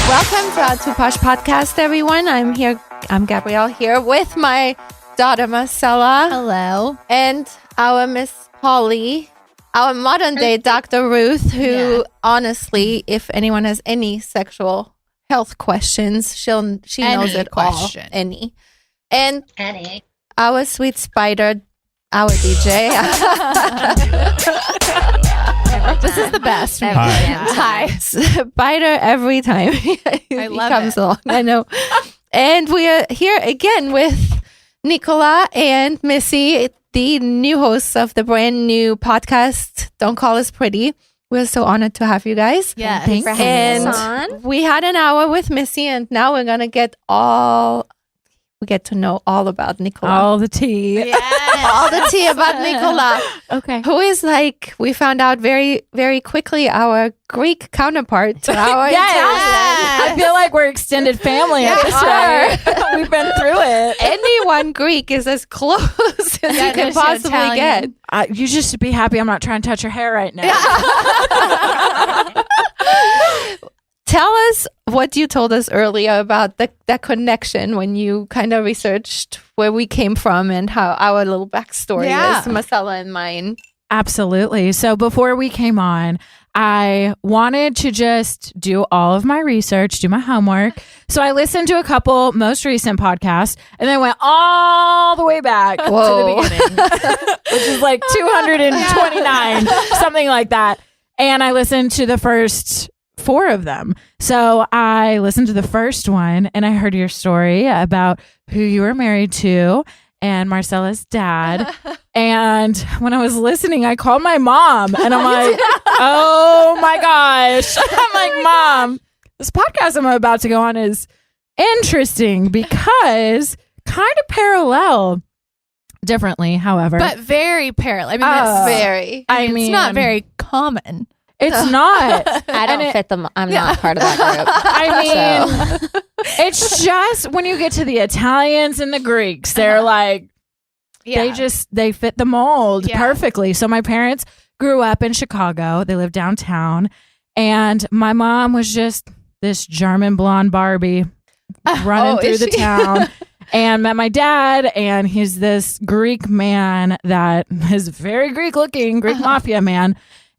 Welcome to our Two Posh podcast, everyone. I'm Gabrielle here with my daughter Marcella. Hello. And our Miss Polly, our modern day Dr. Ruth, who honestly, if anyone has any sexual health questions, she knows it all. Any. And our sweet Spider, our DJ. This is the best. Hi. Spider every time he comes along. I know. And we are here again with Nichola and Missy, the new hosts of the brand new podcast, Don't Call Us Pretty. We're so honored to have you guys. Yeah, thanks for having us on. We had an hour with Missy, and now we're going to get to know all about Nichola. All the tea. Yes. All the tea about Nichola. Okay. Who is we found out very, very quickly, our Greek counterpart to our Italian. I feel like we're extended family at this point. We've been through it. Anyone Greek is as close as you can possibly get. You just should be happy I'm not trying to touch your hair right now. Tell us what you told us earlier about that connection when you kind of researched where we came from and how our little backstory is, Marcella and mine. Absolutely. So before we came on, I wanted to just do all of my research, do my homework. So I listened to a couple most recent podcasts and then went all the way back to the beginning, which is like 229, something like that. And I listened to the first 4 of them. So I listened to the first one and I heard your story about who you were married to and Marcella's dad. And when I was listening, I called my mom and I'm like, oh my gosh. I'm like, Mom, this podcast I'm about to go on is interesting because kind of parallel, differently, however. But very parallel. I mean, that's very. It's not very common. It's not. I don't fit them. I'm not part of that group. I mean, it's just when you get to the Italians and the Greeks, they're like, they fit the mold perfectly. So my parents grew up in Chicago. They lived downtown. And my mom was just this German blonde Barbie running through the town. And met my dad, and he's this Greek man that is very Greek looking, Greek Mafia man.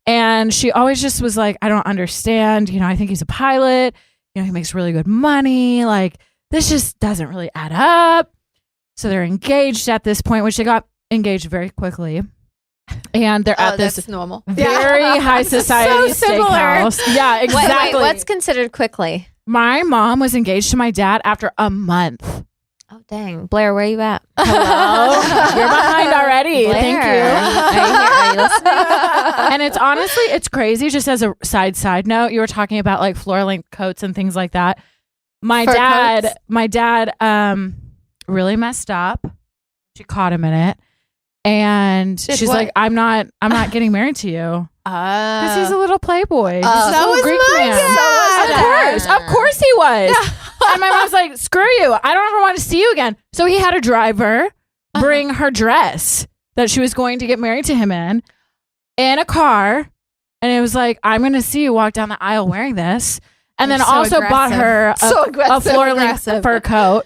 And she always just was like, I don't understand. You know, I think he's a pilot. You know, he makes really good money. Like, this just doesn't really add up. So they're engaged at this point, which they got engaged very quickly. And they're at this normal. very high society steakhouse. Yeah, exactly. Wait, what's considered quickly? My mom was engaged to my dad after a month. Oh, dang. Blair, where are you at? Hello? You're behind already. Blair. Thank you. Are you listening? And it's honestly, it's crazy. Just as a side note, you were talking about like floor length coats and things like that. My dad really messed up. She caught him in it. And she's like, I'm not getting married to you. Because he's a little playboy. He's a little Greek man. Of course he was. And my mom's like, screw you. I don't ever want to see you again. So he had a driver bring her dress that she was going to get married to him in a car. And it was like, I'm going to see you walk down the aisle wearing this. And then also bought her a floor-length fur coat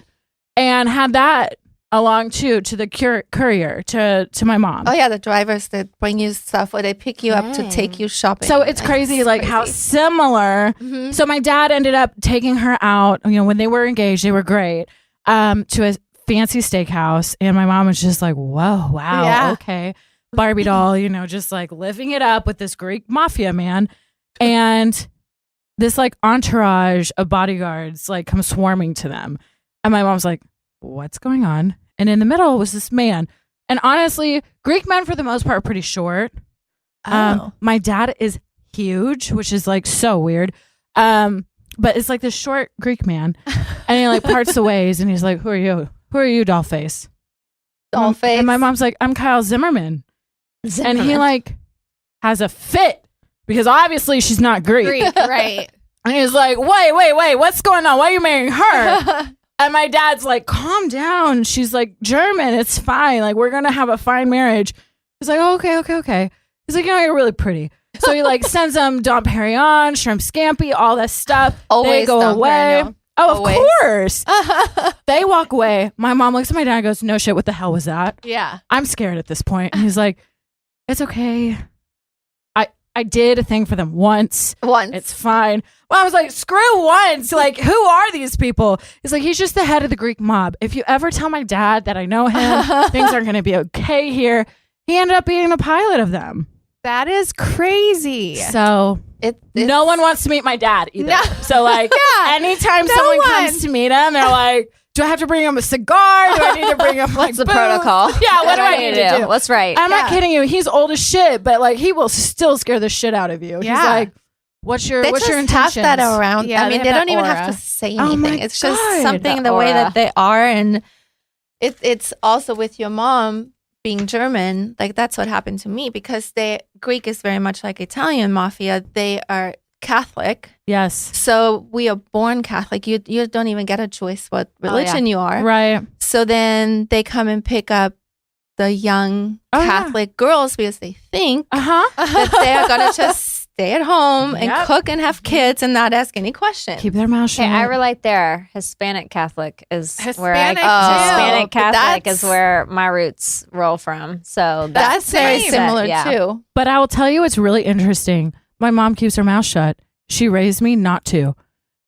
and had that along too to the courier to my mom. Oh yeah, the drivers that bring you stuff or they pick you up to take you shopping. So it's crazy, like how similar. Mm-hmm. So my dad ended up taking her out. You know, when they were engaged, they were great. To a fancy steakhouse, and my mom was just like, "Whoa, wow, okay." Barbie doll, you know, just like living it up with this Greek mafia man, and this like entourage of bodyguards like come swarming to them, and my mom's like, what's going on? And in the middle was this man. And honestly, Greek men for the most part are pretty short. My dad is huge, which is like so weird. But it's like this short Greek man. And he like parts the ways and he's like, who are you? Who are you, dollface? Dollface. And my mom's like, I'm Kyle Zimmerman. And he like has a fit because obviously she's not Greek. Right. And he's like, wait, what's going on? Why are you marrying her? And my dad's like, calm down. She's like, German. It's fine. Like, we're going to have a fine marriage. He's like, oh, okay. He's like, you know, you're really pretty. So he like sends them Dom Perignon, shrimp scampi, all that stuff. Always they go Dom away. Perignon. Oh, Always. of course. They walk away. My mom looks at my dad and goes, no shit, what the hell was that? Yeah. I'm scared at this point. And he's like, it's okay. I did a thing for them once. It's fine. Well, I was like, screw once. Like, who are these people? He's like, he's just the head of the Greek mob. If you ever tell my dad that I know him, things aren't going to be okay here. He ended up being a pilot of them. That is crazy. So no one wants to meet my dad either. No. So like, anytime someone comes to meet him, they're like, do I have to bring him a cigar? Do I need to bring him What's the booze? protocol? Yeah, what do I need to do? What's right? I'm not kidding you. He's old as shit, but like he will still scare the shit out of you. Yeah. He's like, what's your They intentions? just have that around. Yeah, I mean, they they have don't that even aura. have to say Oh anything. my It's just God. something The the way aura. that they are, and it's also with your mom being German. Like that's what happened to me because Greek is very much like Italian mafia. They are Catholic, Yes. so we are born Catholic. You don't even get a choice what religion you are. Right. So then they come and pick up the young Catholic girls because they think Uh-huh. that they are going to just stay at home and Yep. cook and have kids and not ask any questions. Keep their mouth shut. Okay, I relate there. Hispanic Catholic is where Hispanic too. Hispanic But Catholic that's- is where my roots roll from. So That's very same. similar Yeah. too. But I will tell you, it's really interesting. My mom keeps her mouth shut. She raised me not to.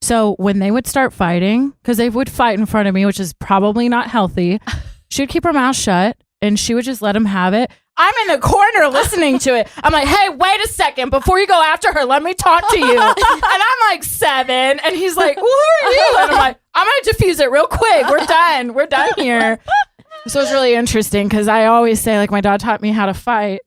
So when they would start fighting, because they would fight in front of me, which is probably not healthy, she would keep her mouth shut and she would just let them have it. I'm in the corner listening to it. I'm like, hey, wait a second. Before you go after her, let me talk to you. And I'm like 7. And he's like, who are you? And I'm like, I'm going to diffuse it real quick. We're done. We're done here. So it's really interesting because I always say, like, my dad taught me how to fight,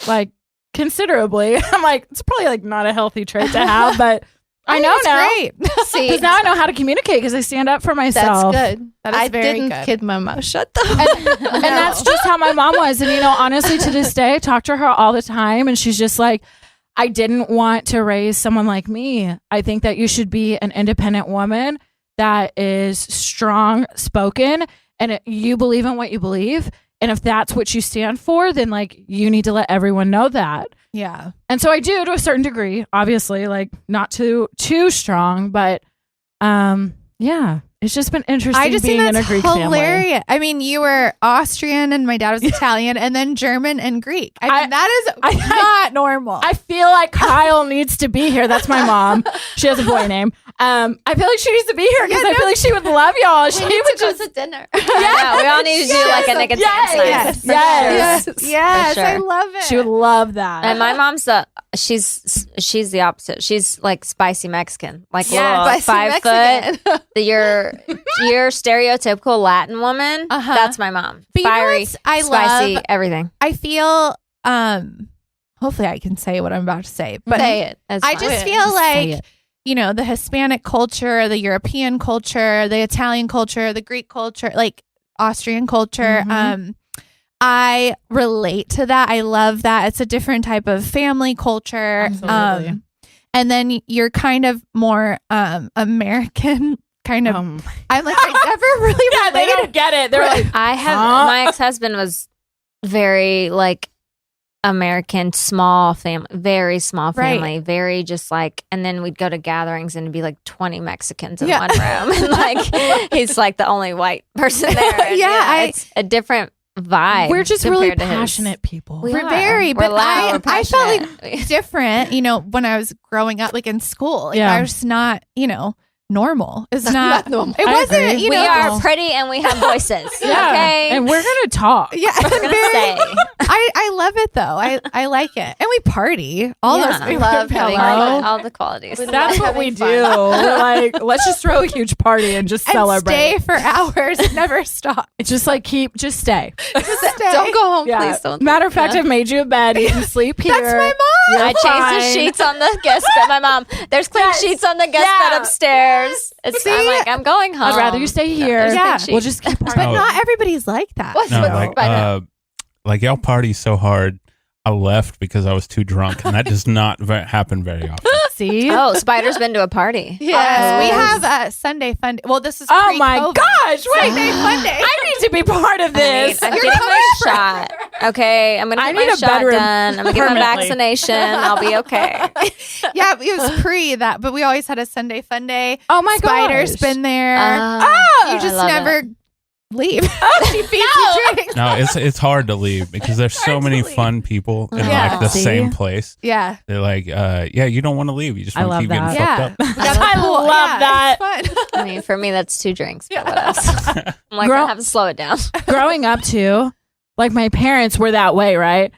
like, considerably. I'm like, it's probably like not a healthy trait to have, but I know It's now. great. See, Because now I know how to communicate because I stand up for myself. that's good. That is I very didn't good. keep my mouth shut though. And that's just how my mom was. And, you know, honestly, to this day, I talk to her all the time. And she's just like, I didn't want to raise someone like me. I think that you should be an independent woman that is strong spoken and you believe in what you believe. And if that's what you stand for, then like you need to let everyone know that. Yeah. And so I do to a certain degree, obviously, like not too strong, but yeah, it's just been interesting I just being think in a that's Greek family. hilarious. I mean, you were Austrian and my dad was Italian and then German and Greek. I mean, that is not normal. I feel like Kyle needs to be here. That's my mom. She has a boy name. I feel like she needs to be here because I feel like she would love y'all. She would just to dinner. Yeah, we all need to do like a Nick and Sam's night. yes, For yes. sure. yes, sure. I love it. She would love that. And my mom's she's the opposite. She's like spicy Mexican, like Yeah, little spicy 5 Mexican. foot. Your stereotypical Latin woman. Uh-huh. That's my mom. But you know Fiery, what's- I spicy, love- everything. I feel hopefully I can say what I'm about to say, but Say it. It's I fine. just feel like, you know, the Hispanic culture, the European culture, the Italian culture, the Greek culture, like Austrian culture. Mhm. I relate to that. I love that. It's a different type of family culture. Absolutely. And then you're kind of more American kind of. I'm like, I never really yeah, they related. don't get it. They're like, I have Huh? my ex-husband was very like American, small family, very small Right. family, very just like, and then we'd go to gatherings and it'd be like 20 Mexicans in Yeah. one room. And like, he's like the only white person there. And, Yeah, it's a different vibe. we're just really compared to his. passionate people. We We're are. very, We're but loud, we're I felt passionate. different, you know, when I was growing up, like in school. Like Yeah. I was not, you know, normal. It's not, normal. It I wasn't, agree. you We know. are pretty and we have voices. Yeah. Okay. And we're going to talk. Yeah, we're gonna say. I love it though. I like it, and we party. All Yeah. those people Love pillow. having all the qualities. That's what we having do. fun. We're like, let's just throw a huge party and just and celebrate. stay for hours and never stop. It's just like just stay. Don't go home, Yeah. please. Don't. Matter of fact, I've made you a bed. You can sleep here. That's my mom. You're I changed the fine. sheets on the guest bed. My mom, there's clean Yes. sheets on the guest Yeah. bed upstairs. I'm like, I'm going home. I'd rather you stay here. Yeah. We'll just keep But partying. No. not everybody's like that. What's No, what's by now? like y'all party so hard. I left because I was too drunk, and that does not happen very often. See? Oh, Spider's been to a party. Yes, we have Sunday fun day. Well, this is Oh my pre-COVID. gosh! Wait, Sunday fun day. I need to be part of this. I'm getting my shot. Okay, I'm gonna I get need my a shot bedroom done. I'm gonna get my permanently. vaccination. I'll be okay. Yeah, it was pre that, but we always had a Sunday fun day. Oh my Spider's gosh. been there. Oh, You just I love never it. leave. She feeds you drinks. No, it's hard to leave because there's so hard many to leave. fun people in Yeah. like the See? same place. Yeah. They're like, yeah, you don't want to leave. You just I want to love keep getting that. fucked Yeah. up. I love that. It's fun. I mean, for me, that's 2 drinks. But Yeah. what else? I'm like, Girl- I have to slow it down. Growing up too, like my parents were that way, right?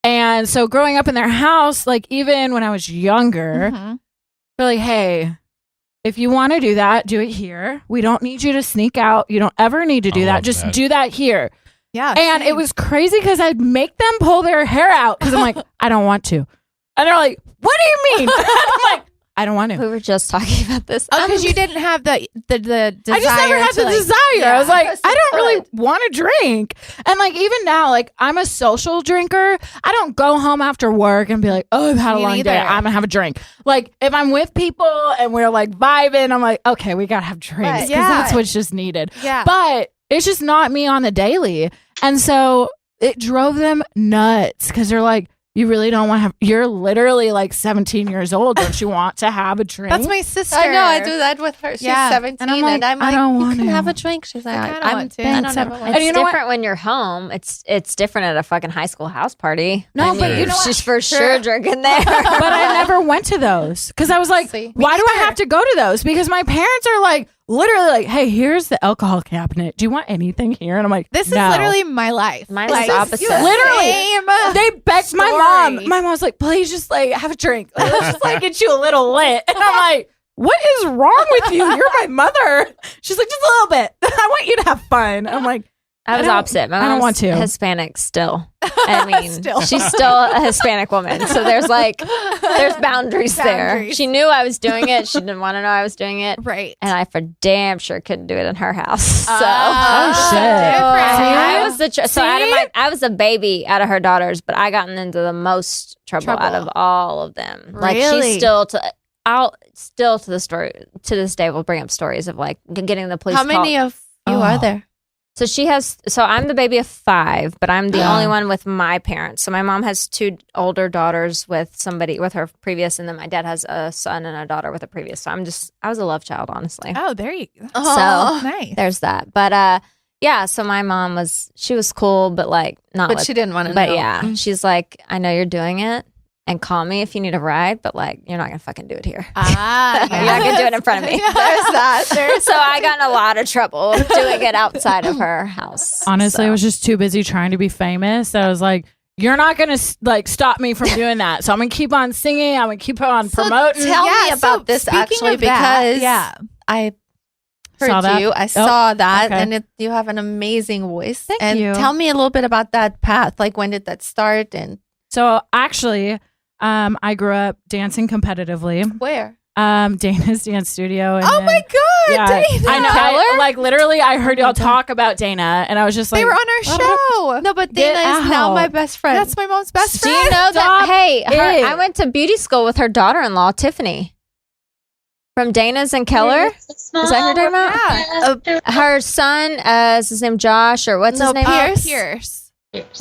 And so growing up in their house, like even when I was younger, Mhm. they're like, hey, if you want to do that, do it here. We don't need you to sneak out. You don't ever need to do I that. love Just that. do that here. Yeah. And same. it was crazy because I'd make them pull their hair out because I'm like, I don't want to. And they're like, what do you mean? I'm like, I don't want to. We were just talking about this. because you didn't have the desire. I just never had to, the like- desire. I was like, Yes, I don't you really could. want to drink. And like even now, like I'm a social drinker. I don't go home after work and be like, oh, I've had a Me long neither. day. I'm gonna have a drink. Like if I'm with people and we're like vibing, I'm like, okay, we gotta have drinks Right. because Yeah. that's what's just needed. Yeah. But it's just not me on the daily. And so it drove them nuts because they're like, you really don't want to have, you're literally like 17 years old. Don't you want to have a drink? That's my sister. I know. I do that with her. She's Yeah. 17, And I'm like, I'm I like, don't you want can to. have a drink. She's like, I kinda I'm want to. been I don't 7. ever And It's you know what? different when you're home. It's different at a fucking high school house party. No, I but mean, you know what? she's for sure drinking there. But I never went to those because I was like, See? why do I have to go to those? Because my parents are like, literally like, hey, here's the alcohol cabinet. Do you want anything here? And I'm like, This no. is literally my life. Mine is Like, opposite. Literally. Same. They begged my Story. mom. My mom's like, please just like have a drink. Like, let's just like get you a little lit. And I'm like, what is wrong with you? You're my mother. She's like, just a little bit. I want you to have fun. I'm like, I was don't- opposite. My I don't mom's want to. Hispanic still. I mean, Still. she's still a Hispanic woman. So there's boundaries there. Boundaries. She knew I was doing it. She didn't want to know I was doing it. Right. And I for damn sure couldn't do it in her house. So Oh, shit. I was the so out of See? I was a baby out of her daughters, but I gotten into the most trouble out of all of them. Like Really? she's still to this day will bring up stories of like getting the police. How many call. of you are there? So I'm the baby of 5, but I'm the only one with my parents. So my mom has 2 older daughters with her previous, and then my dad has a son and a daughter with a previous. So I was a love child, honestly. Oh, there you go. Oh. Nice. There's that. But yeah, so my mom was cool, but like not But with, she didn't want to but know. yeah, she's like, I know you're doing it and call me if you need a ride, but like you're not gonna fucking do it here. Ah, You're not gonna do it in front of me. There's that. So I got in a lot of trouble doing it outside of her house. honestly, I So. was just too busy trying to be famous. I was like, you're not going to like stop me from doing that. So I'm going to keep on singing. I'm going to keep on promoting. Tell me Yeah, so about this speaking actually of that, because yeah. I heard Saw that? you. I saw that, okay. and you have an amazing voice. Thank and you. tell me a little bit about that path. Like, when did that start, and So actually, I grew up dancing competitively. where? Dana's dance studio. And Oh then- my God, Yeah, Dana. I know. Keller? Like literally, I heard y'all talk about Dana, and I was just like, They were on our show. No, but Get Dana is now out. my best friend. That's my mom's best Do friend. you know that? Stop Hey, it. I went to beauty school with her daughter-in-law, Tiffany, from Dana's and Keller. Is that who you're talking about? Her son, is his name Josh, or what's his name? Pierce. Pierce.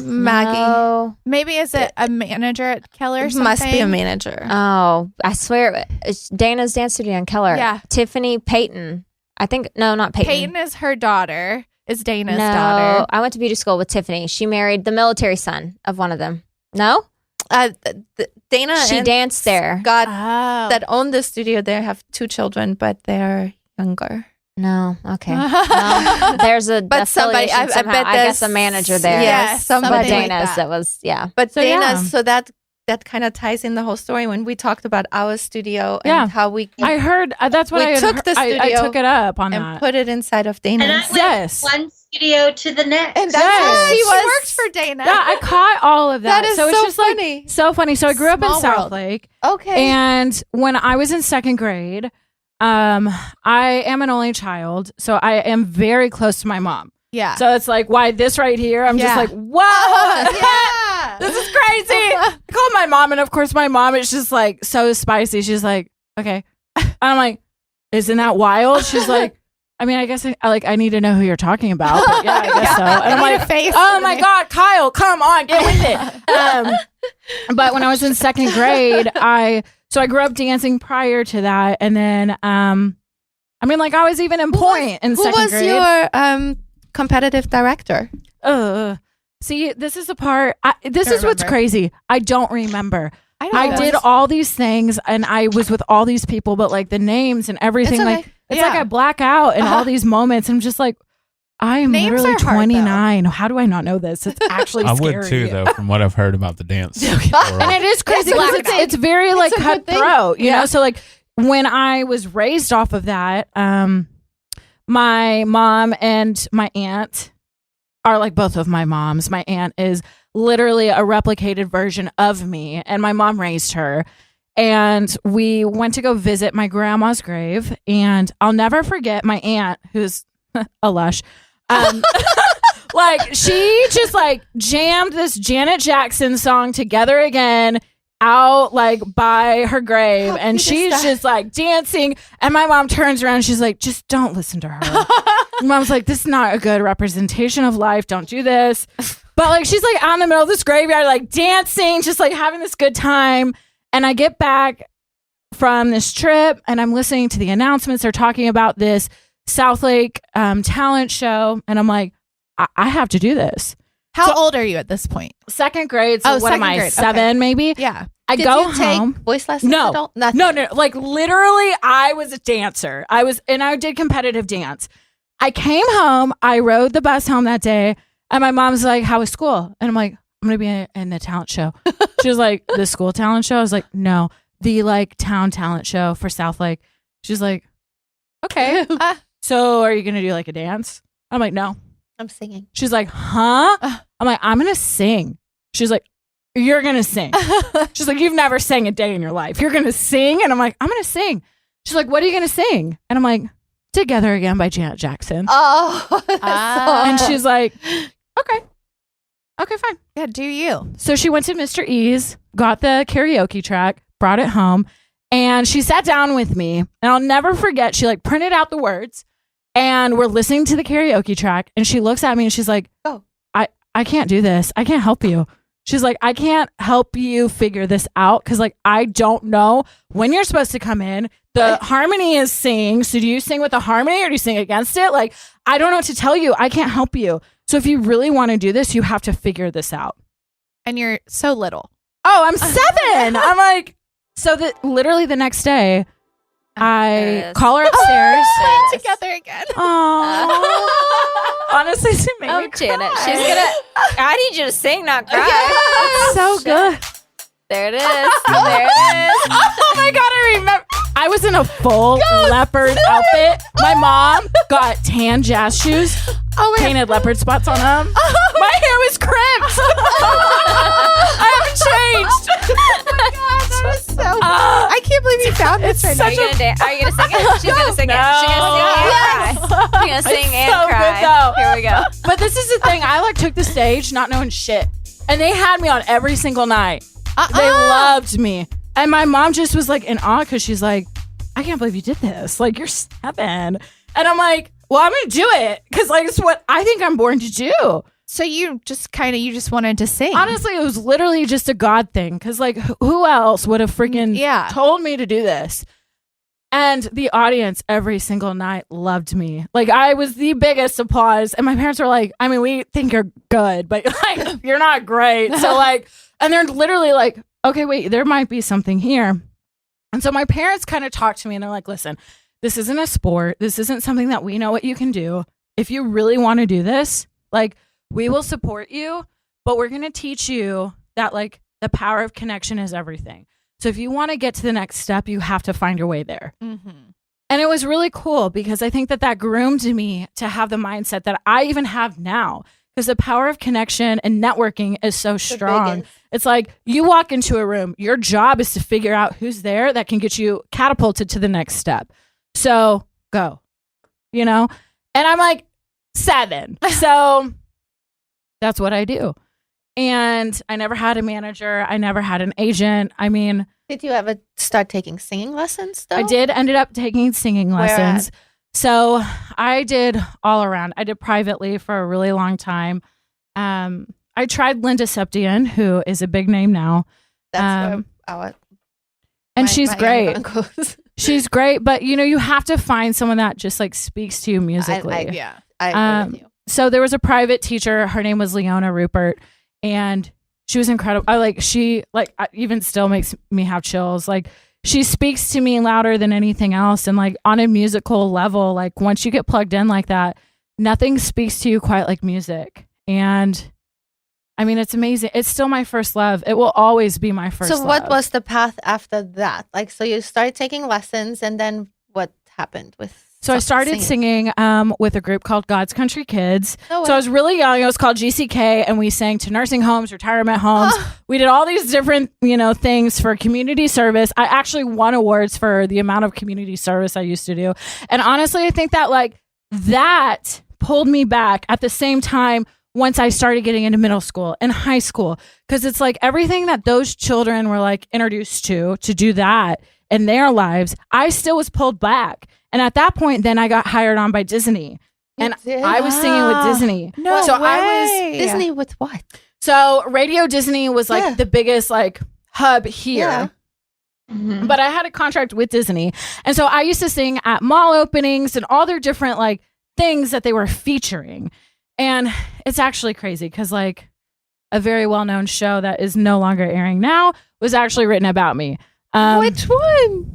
Maggie. No. Maybe is it a manager at Keller or something? Must be a manager. Oh, I swear it's Dana's dance studio in Keller. Yeah. Tiffany Payton. I think no, not Payton. Peyton is her daughter. Is Dana's no, daughter. I went to beauty school with Tiffany. She married the military son of one of them. No, Dana she and danced there. Scott Oh. that own the studio there have 2 children, but they're younger. No, okay. Well, there's a But somebody- affiliation I somehow. bet I guess a there's- manager there. Yes, but somebody like Dana's that. that was But So, Dana, yeah. so that kind of ties in the whole story when we talked about our studio and Yeah. how we I heard that's what We I had took heard- the I studio took it up on and that. put it inside of And I Dana's. went Yes. one studio to the next. And that's Yes. how She was- works for Dana. Yeah, I caught all of that. That is so it's so just funny. like so funny. So I grew up in Small world. Southlake, Okay. and when I was in 2nd grade, I am an only child, so I am very close to my mom. Yeah. So it's like, why this right here? I'm just like, whoa, this is crazy. I called my mom, and of course my mom is just like so spicy. She's like, okay. And I'm like, isn't that wild? She's like, I mean, I guess I need to know who you're talking about. But yeah, I guess so. And I'm like, oh my God, Kyle, come on, get with it. But when I was in second grade, I grew up dancing prior to that. And then, I was even in Pointe in second grade. Who was your competitive director? See, this is the part. This is what's crazy. I don't remember. I did all these things, and I was with all these people, but like the names and everything, it's like I black out in all these moments. I'm just like, I am Names literally are hard, 29. How do I not know this? It's actually scary. I would too, though, from what I've heard about the dance. And it is crazy because it's very like cutthroat, you know? So like when I was raised off of that, my mom and my aunt are like both of my moms. My aunt is literally a replicated version of me, and my mom raised her. And we went to go visit my grandma's grave, and I'll never forget my aunt, who's a lush. Like she just like jammed this Janet Jackson song Together Again out like by her grave, and she's just like dancing, and my mom turns around and she's like, just don't listen to her. My mom's like, this is not a good representation of life, don't do this. But like she's like out in the middle of this graveyard like dancing, just like having this good time. And I get back from this trip, and I'm listening to the announcements. They're talking about this Southlake talent show, and I'm like, I have to do this. How old are you at this point? Second grade. So what am I? 7 maybe? Yeah. Did go home. Take voice lessons? No. Like literally, I was a dancer. I did competitive dance. I came home. I rode the bus home that day, and my mom's like, "How was school?" And I'm like, "I'm gonna be in the talent show." She was like, "The school talent show?" I was like, "No, the like town talent show for Southlake." She's like, "Okay, so are you gonna do like a dance?" I'm like, "No, I'm singing." She's like, "Huh?" I'm like, "I'm gonna sing." She's like, "You're gonna sing." She's like, "You've never sang a day in your life. You're gonna sing?" And I'm like, "I'm gonna sing." She's like, "What are you gonna sing?" And I'm like, "Together Again" by Janet Jackson. Oh, and she's like, okay, fine. Yeah, do you? So she went to Mr. E's, got the karaoke track, brought it home, and she sat down with me. And I'll never forget, she like printed out the words, and we're listening to the karaoke track, and she looks at me and she's like, "Oh, I can't do this. I can't help you." She's like, "I can't help you figure this out because like I don't know when you're supposed to come in. The harmony is sing. So do you sing with the harmony or do you sing against it? Like, I don't know what to tell you. I can't help you. So if you really want to do this, you have to figure this out." And you're so little. Oh, I'm 7. I'm like, so that literally the next day, I call her upstairs. Together Again. Oh, honestly, she made me cry. Janet, I need you to sing, not cry. It's so good. There it is. There it is. Oh my God, I remember. I was in a full leopard outfit. My mom got tan jazz shoes, painted leopard spots on them. My hair was crimped. I haven't changed. Oh my God, that was so I can't believe you found this right now. Are you going to sing it? She's going to sing it. She's going to sing and cry. She's going to sing and so cry. Good, though. Here we go. But this is the thing. I like took the stage not knowing shit. And they had me on every single night. They loved me. And my mom just was like in awe because she's like, "I can't believe you did this. Like, you're 7. And I'm like, well, I'm going to do it because like it's what I think I'm born to do. So you just wanted to sing. Honestly, it was literally just a God thing because like who else would have freaking told me to do this? And the audience every single night loved me. Like I was the biggest applause. And my parents were like, I mean, we think you're good, but like you're not great. So like, and they're literally like, okay, wait, there might be something here. And so my parents kind of talked to me and they're like, listen, this isn't a sport. This isn't something that we know what you can do. If you really want to do this, like we will support you, but we're going to teach you that like the power of connection is everything. So if you want to get to the next step, you have to find your way there. Mm-hmm. And it was really cool because I think that groomed me to have the mindset that I even have now. Because the power of connection and networking is so strong. It's like you walk into a room, your job is to figure out who's there that can get you catapulted to the next step. So go, you know? And I'm like 7. So that's what I do. And I never had a manager. I never had an agent. I mean, did you ever start taking singing lessons though? I did ended up taking singing lessons. So I did all around. I did privately for a really long time. I tried Linda Septian, who is a big name now. That's where she's great. She's great, but you have to find someone that just like speaks to you musically. I agree with you. So there was a private teacher. Her name was Leona Rupert, and she was incredible. She even still makes me have chills. Like, she speaks to me louder than anything else. And like on a musical level, like once you get plugged in like that, nothing speaks to you quite like music. And I mean, it's amazing. It's still my first love. It will always be my first love. So what was the path after that? Like, so you started taking lessons, and then what happened with So I started singing with a group called God's Country Kids. No way. So I was really young. It was called GCK, and we sang to nursing homes, retirement homes. We did all these different, things for community service. I actually won awards for the amount of community service I used to do. And honestly, I think that that pulled me back at the same time once I started getting into middle school and high school, because it's like everything that those children were like introduced to do that in their lives, I still was pulled back. And at that point, then I got hired on by Disney, and I was singing with Disney. No so way. I was Disney with what? So Radio Disney was like the biggest hub here. Yeah. Mm-hmm. But I had a contract with Disney. And so I used to sing at mall openings and all their different things that they were featuring. And it's actually crazy because a very well-known show that is no longer airing now was actually written about me. Which one?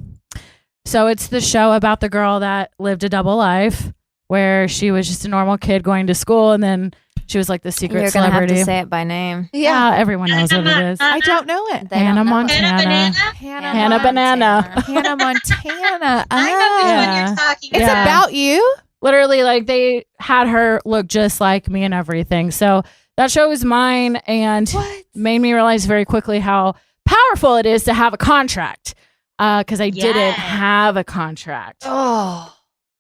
So it's the show about the girl that lived a double life, where she was just a normal kid going to school, and then she was like the secret You're gonna celebrity. have to say it by name. Yeah, everyone knows what it is. I don't know it. They Hannah don't know it. Montana. Hannah Banana. Hannah Montana. I know which one Yeah. you're talking It's about. about you? Literally, they had her look just like me and everything. So that show was mine, and made me realize very quickly how powerful it is to have a contract. Because I didn't have a contract. Oh.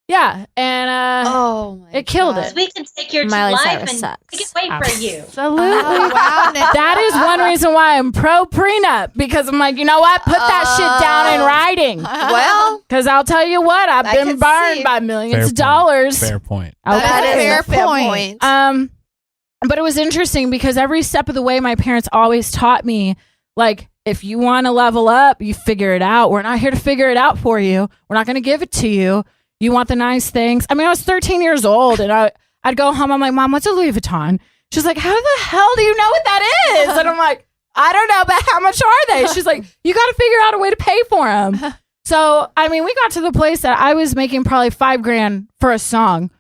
Yeah, and my it killed God. it. We can take your Miley life Cyrus and sucks. take it away from you. Absolutely. Wow, Nick. That is one reason why I'm pro prenup, because I'm like, you know what? Put that shit down in writing. Well, Because I'll tell you what, I've I been can burned see. by millions Fair of dollars. Fair point. that is fair a fair point. point. But it was interesting because every step of the way, my parents always taught me, if you want to level up, you figure it out. We're not here to figure it out for you. We're not going to give it to you. You want the nice things. I mean, I was 13 years old, and I'd go home. I'm like, Mom, what's a Louis Vuitton? She's like, how the hell do you know what that is? And I'm like, I don't know, but how much are they? She's like, you got to figure out a way to pay for them. So, I mean, we got to the place that I was making probably $5,000 for a song,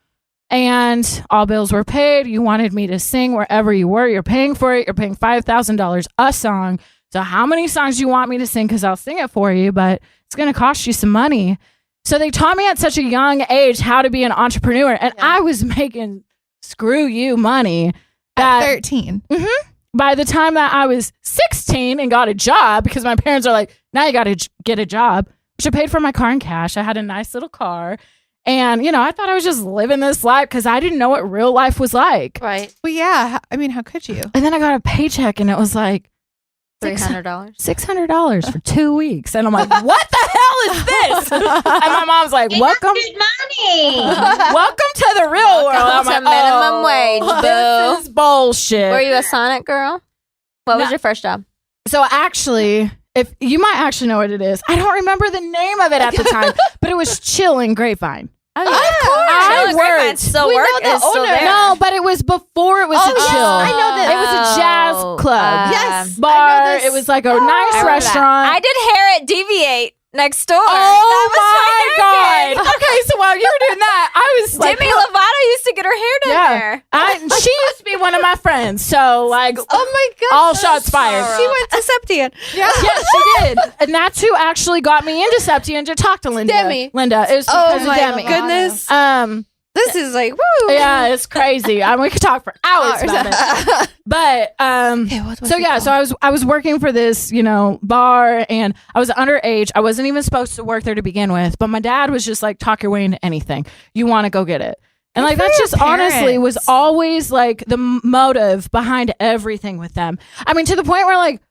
and all bills were paid. You wanted me to sing wherever you were. You're paying for it. You're paying $5,000 a song. So how many songs do you want me to sing? Because I'll sing it for you, but it's going to cost you some money. So they taught me at such a young age how to be an entrepreneur. And I was making screw you money. At 13. By the time that I was 16 and got a job, because my parents are like, now you got to get a job, which I paid for my car in cash. I had a nice little car. And, I thought I was just living this life because I didn't know what real life was like. Right. Well, yeah. I mean, how could you? And then I got a paycheck, and it was like, $300. $600 for 2 weeks. And I'm like, what the hell is this? And my mom's like, welcome Good money. welcome to the real world. I'm to like, minimum wage, boo. This is bullshit. Were you a Sonic girl? What was your first job? So actually, if you might actually know what it is. I don't remember the name of it at the time, but it was Chill in Grapevine. Oh, yeah. Of course. I worked. Still We work. know the It's still owner. there. No, but it was before it was a yes, Chill. I know that. It was a jazz club. Yes. I Bar. know this. It was like a nice I remember that. restaurant. I did hair at Deviate next door. Oh That was my hair God. gig. Okay, so while you were doing that, I was like, Demi Lovato used to get her hair done there. she used to be one of my friends. So like, Oh my God. all shots fired. She went to Septian. Yes, she did. And that's who actually got me into Septian to talk to Linda. Demi. Linda. It was Oh because my of Demi. goodness. This is like, woo. Yeah, it's crazy. We could talk for hours about it. But so I was working for this, bar, and I was underage. I wasn't even supposed to work there to begin with, but my dad was just like, talk your way into anything. You want to go get it. And like, that's just honestly was always like the motive behind everything with them. I mean, to the point where like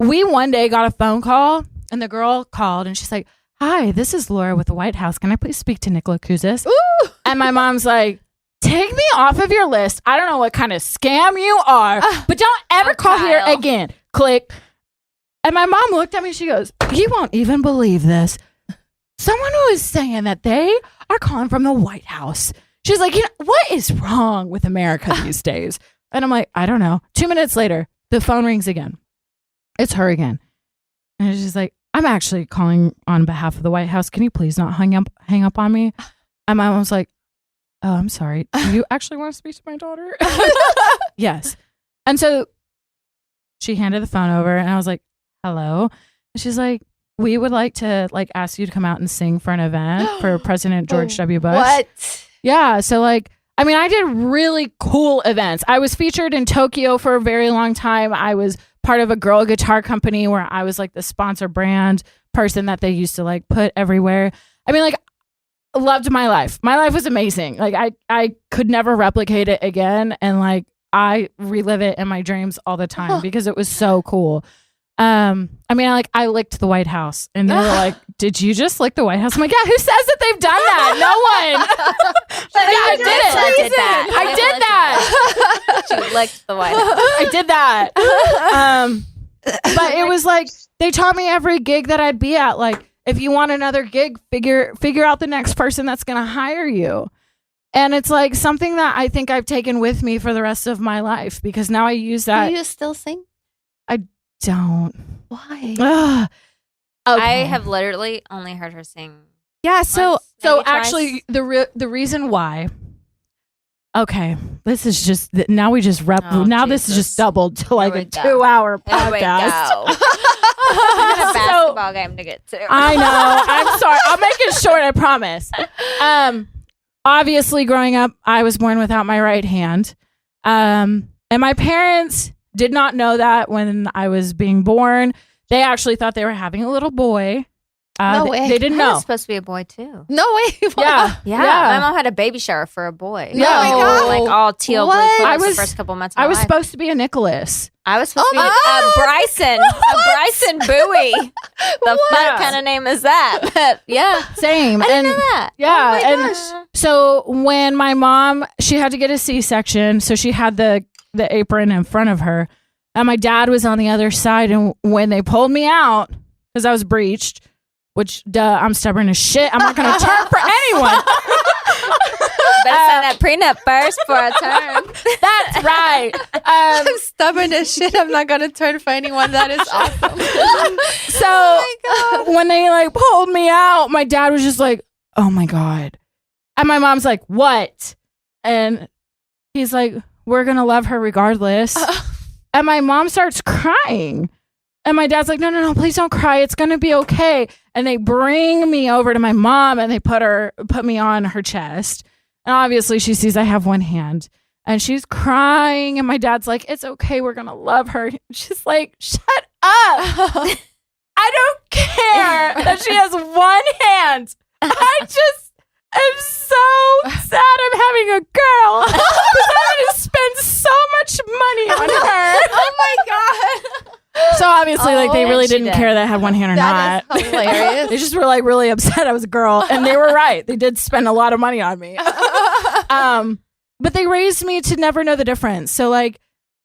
we one day got a phone call and the girl called and she's like, "Hi, this is Laura with the White House. Can I please speak to Nichola Kouzes?" And my mom's like, "Take me off of your list. I don't know what kind of scam you are, but don't ever call here again." Click. And my mom looked at me. She goes, "You won't even believe this. Someone who is saying that they are calling from the White House." She's like, what is wrong with America these days? And I'm like, I don't know. 2 minutes later, the phone rings again. It's her again. And she's like, "I'm actually calling on behalf of the White House. Can you please not hang up on me?" And my mom's like, "Oh, I'm sorry. Do you actually want to speak to my daughter?" Yes. And so she handed the phone over and I was like, "Hello." And she's like, "We would like to like ask you to come out and sing for an event for President George W. Bush." What? Yeah. So like, I mean, I did really cool events. I was featured in Tokyo for a very long time. I was part of a girl guitar company where I was like the sponsor brand person that they used to like put everywhere. I mean, like, loved my life. My life was amazing. Like I could never replicate it again. And like, I relive it in my dreams all the time because it was so cool. I mean, I licked the White House and they were like, "Did you just lick the White House?" I'm like, "Yeah, who says that they've done that? No one." Yeah, I did that. She licked the White House. I did that. But it was like, they taught me every gig that I'd be at, like, if you want another gig, figure out the next person that's going to hire you. And it's like something that I think I've taken with me for the rest of my life because now I use that. Do you still sing? Don't. Why? Ugh. Okay. I have literally only heard her sing. Yeah. So once, So maybe twice. actually, the reason why. Okay, this is just now we just now this is just doubled to like a 2-hour Here we podcast. go. I got a basketball game to get to. I know. I'm sorry. I'll make it short. I promise. Obviously, growing up, I was born without my right hand, and my parents did not know that when I was being born. They actually thought they were having a little boy. No way. They didn't I know. was supposed to be a boy too. No way. Yeah. Yeah, my mom had a baby shower for a boy. No. Oh my God. Like all teal blue What? clothes the first couple months of my I was life. supposed to be a Nicholas. I was supposed to be a Bryson Bowie. The fuck kind of name is that? But yeah, Same. I didn't know that. Yeah. Oh and my gosh. so when my mom, she had to get a C-section, so she had the apron in front of her, and my dad was on the other side. And when they pulled me out, because I was breached, which I'm stubborn as shit. I'm not going to turn for anyone. Better sign that prenup first before I turn. That's right. I'm stubborn as shit. I'm not gonna turn for anyone. That is awesome. So when they like pulled me out, my dad was just like, "Oh my God." And my mom's like, "What?" And he's like, "We're going to love her regardless." And my mom starts crying. And my dad's like, no, please don't cry. It's going to be okay. And they bring me over to my mom and they put me on her chest. And obviously she sees I have one hand and she's crying. And my dad's like, "It's okay. We're going to love her." She's like, "Shut up. I don't care that she has one hand. I just am so sad I'm having a girl because I'm going to spend so much money on her." Oh my God. So obviously, like, they really she didn't did. care that I had one hand or That not. is hilarious. They just were like really upset I was a girl, and they were right. They did spend a lot of money on me. But they raised me to never know the difference. So like,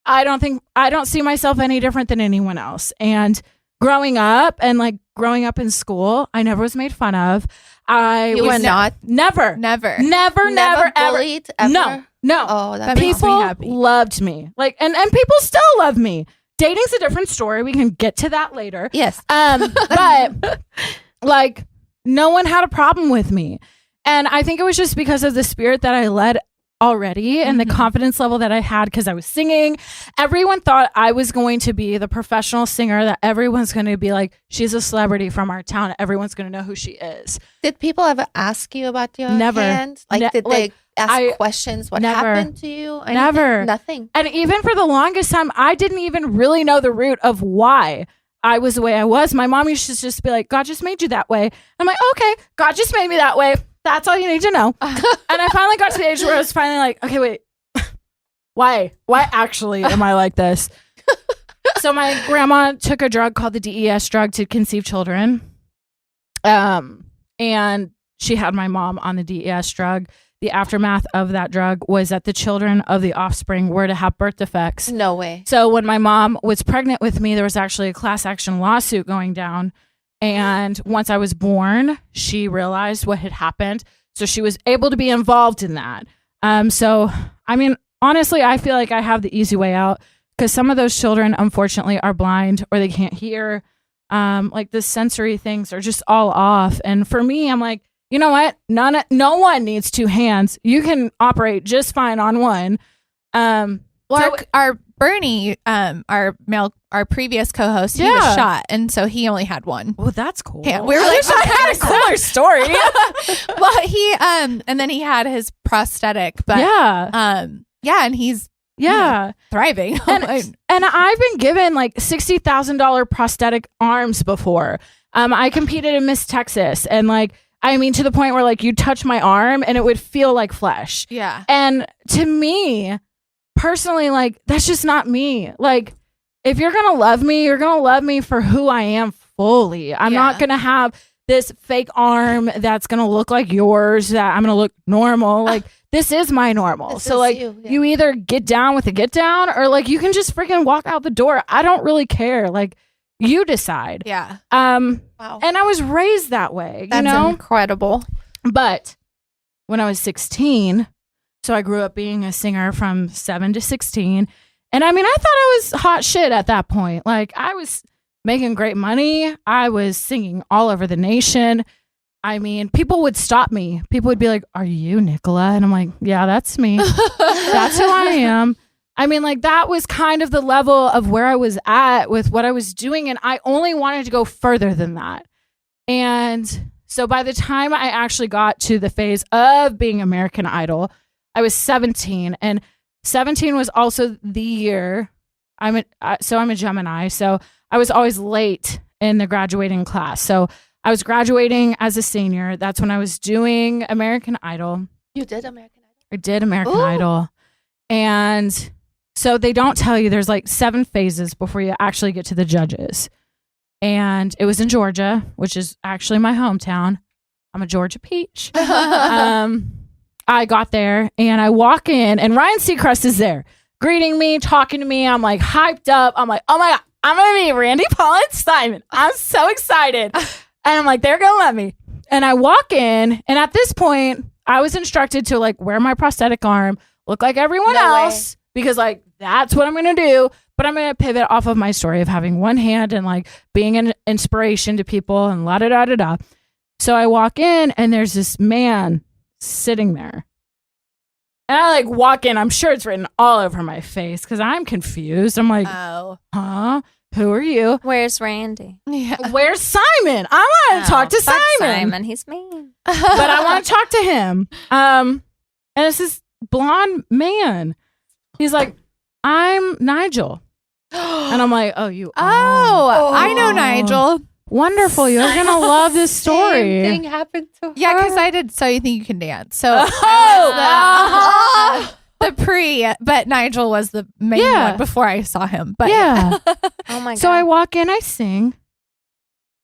I don't see myself any different than anyone else. And growing up in school, I never was made fun of. You were not Never, never. ever. bullied ever. No. Oh, That makes me People happy. loved me. Like, and people still love me. Dating's a different story. We can get to that later. Yes. But like, no one had a problem with me. And I think it was just because of the spirit that I led already and the confidence level that I had because I was singing. Everyone thought I was going to be the professional singer that everyone's going to be like, "She's a celebrity from our town. Everyone's going to know who she is." Did people ever ask you about your Never. hand? Like, did they ask questions? What never. happened to you? Anything? Never. Nothing. And even for the longest time, I didn't even really know the root of why I was the way I was. My mom used to just be like, "God just made you that way." I'm like, "Okay, God just made me that way. That's all you need to know. And I finally got to the age where I was finally like, okay, wait, why actually am I like this? So my grandma took a drug called the DES drug to conceive children. And she had my mom on the DES drug. The aftermath of that drug was that the children of the offspring were to have birth defects. No way. So when my mom was pregnant with me, there was actually a class action lawsuit going down. And once I was born, she realized what had happened. So she was able to be involved in that. So, I mean, honestly, I feel like I have the easy way out because some of those children, unfortunately, are blind or they can't hear. Like the sensory things are just all off. And for me, I'm like, you know what? No one needs two hands. You can operate just fine on one. Our Bernie, our previous co-host, he was shot, and so he only had one. Oh, that's cool. Yeah, we were like, I had a cooler story. Well, he and then he had his prosthetic, but and he's thriving. And I've been given like $60,000 prosthetic arms before. I competed in Miss Texas, and like, I mean, to the point where like you touch my arm and it would feel like flesh. Yeah. And to me, personally, like, that's just not me. Like, if you're going to love me, you're going to love me for who I am fully. I'm not going to have this fake arm that's going to look like yours, that I'm going to look normal. Like, this is my normal. This so is like you either get down with the get down or like you can just freaking walk out the door. I don't really care. Like, you decide. Yeah. Wow. And I was raised that way, That's you know? incredible. But when I was 16, so I grew up being a singer from 7 to 16. And I mean, I thought I was hot shit at that point. Like, I was making great money. I was singing all over the nation. I mean, people would stop me. People would be like, "Are you Nichola?" And I'm like, "Yeah, that's me. That's who I am." I mean, like, that was kind of the level of where I was at with what I was doing. And I only wanted to go further than that. And so by the time I actually got to the phase of being American Idol, I was 17. And 17 was also the year. I'm a Gemini. So I was always late in the graduating class. So I was graduating as a senior. That's when I was doing American Idol. You did American Idol? I did American Idol. And so they don't tell you there's like 7 phases before you actually get to the judges. And it was in Georgia, which is actually my hometown. I'm a Georgia peach. I got there and I walk in and Ryan Seacrest is there greeting me, talking to me. I'm like hyped up. I'm like, oh my God, I'm going to be Randy, Paul, and Simon. I'm so excited. And I'm like, they're going to let me. And I walk in and at this point, I was instructed to like wear my prosthetic arm, look like everyone else. Because like that's what I'm going to do. But I'm going to pivot off of my story of having one hand and like being an inspiration to people and la da da da da. So I walk in and there's this man sitting there. And I like walk in. I'm sure it's written all over my face because I'm confused. I'm like, huh? Who are you? Where's Randy? Yeah. Where's Simon? I want to talk to fuck Simon. Simon, he's mean. But I want to talk to him. And it's this blonde man. He's like, I'm Nigel. And I'm like, oh, you Oh, I know Nigel. Wonderful. You're going to love this story. Same thing happened to her. Yeah, because I did So You Think You Can Dance. So the but Nigel was the main one before I saw him. But yeah. Oh my God. So I walk in, I sing.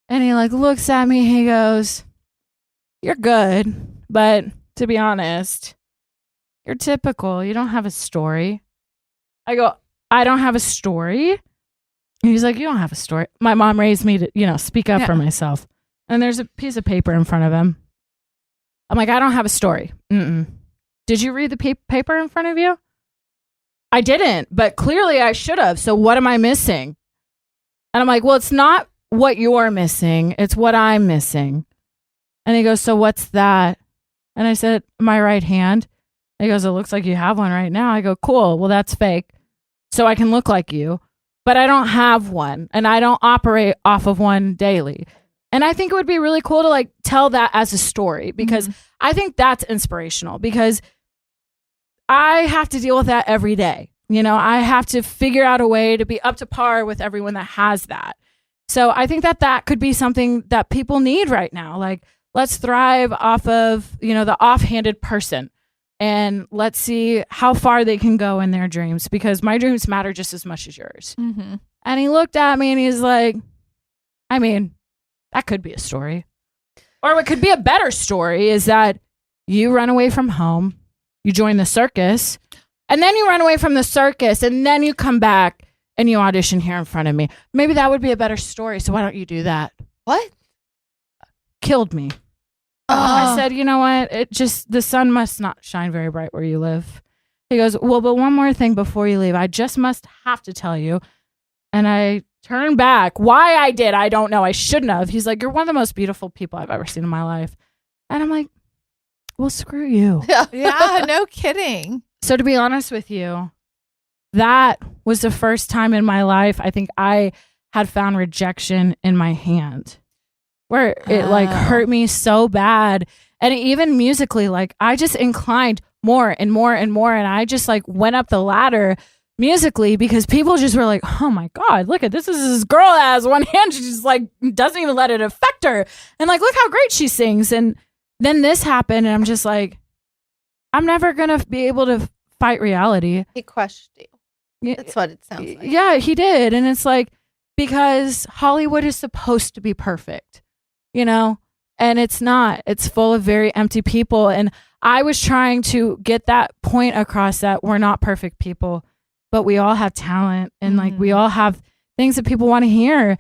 And he like looks at me. He goes, you're good. But to be honest, you're typical. You don't have a story. I go, I don't have a story. And he's like, you don't have a story. My mom raised me to, speak up for myself. And there's a piece of paper in front of him. I'm like, I don't have a story. Mm-mm. Did you read the paper in front of you? I didn't, but clearly I should have. So what am I missing? And I'm like, well, it's not what you're missing. It's what I'm missing. And he goes, so what's that? And I said, my right hand. He goes, it looks like you have one right now. I go, cool. Well, that's fake. So I can look like you, but I don't have one and I don't operate off of one daily. And I think it would be really cool to like tell that as a story because I think that's inspirational because I have to deal with that every day. I have to figure out a way to be up to par with everyone that has that. So I think that could be something that people need right now. Like, let's thrive off of, the offhanded person. And let's see how far they can go in their dreams, because my dreams matter just as much as yours. Mm-hmm. And he looked at me and he's like, I mean, that could be a story. Or what could be a better story is that you run away from home, you join the circus, and then you run away from the circus, and then you come back and you audition here in front of me. Maybe that would be a better story. So why don't you do that? What? Killed me. I said, you know what? The sun must not shine very bright where you live. He goes, well, but one more thing before you leave. I just must have to tell you. And I turned back. Why I did, I don't know. I shouldn't have. He's like, you're one of the most beautiful people I've ever seen in my life. And I'm like, well, screw you. Yeah, no kidding. So to be honest with you, that was the first time in my life I think I had found rejection in my hand, where it hurt me so bad. And even musically, I just inclined more and more and more. And I just went up the ladder musically, because people just were like, oh my God, look at this. This girl has one hand. She just doesn't even let it affect her. And look how great she sings. And then this happened. And I'm just like, I'm never going to be able to fight reality. He crushed you. That's what it sounds like. Yeah, he did. And it's because Hollywood is supposed to be perfect, and it's not. It's full of very empty people. And I was trying to get that point across that we're not perfect people, but we all have talent, and we all have things that people want to hear.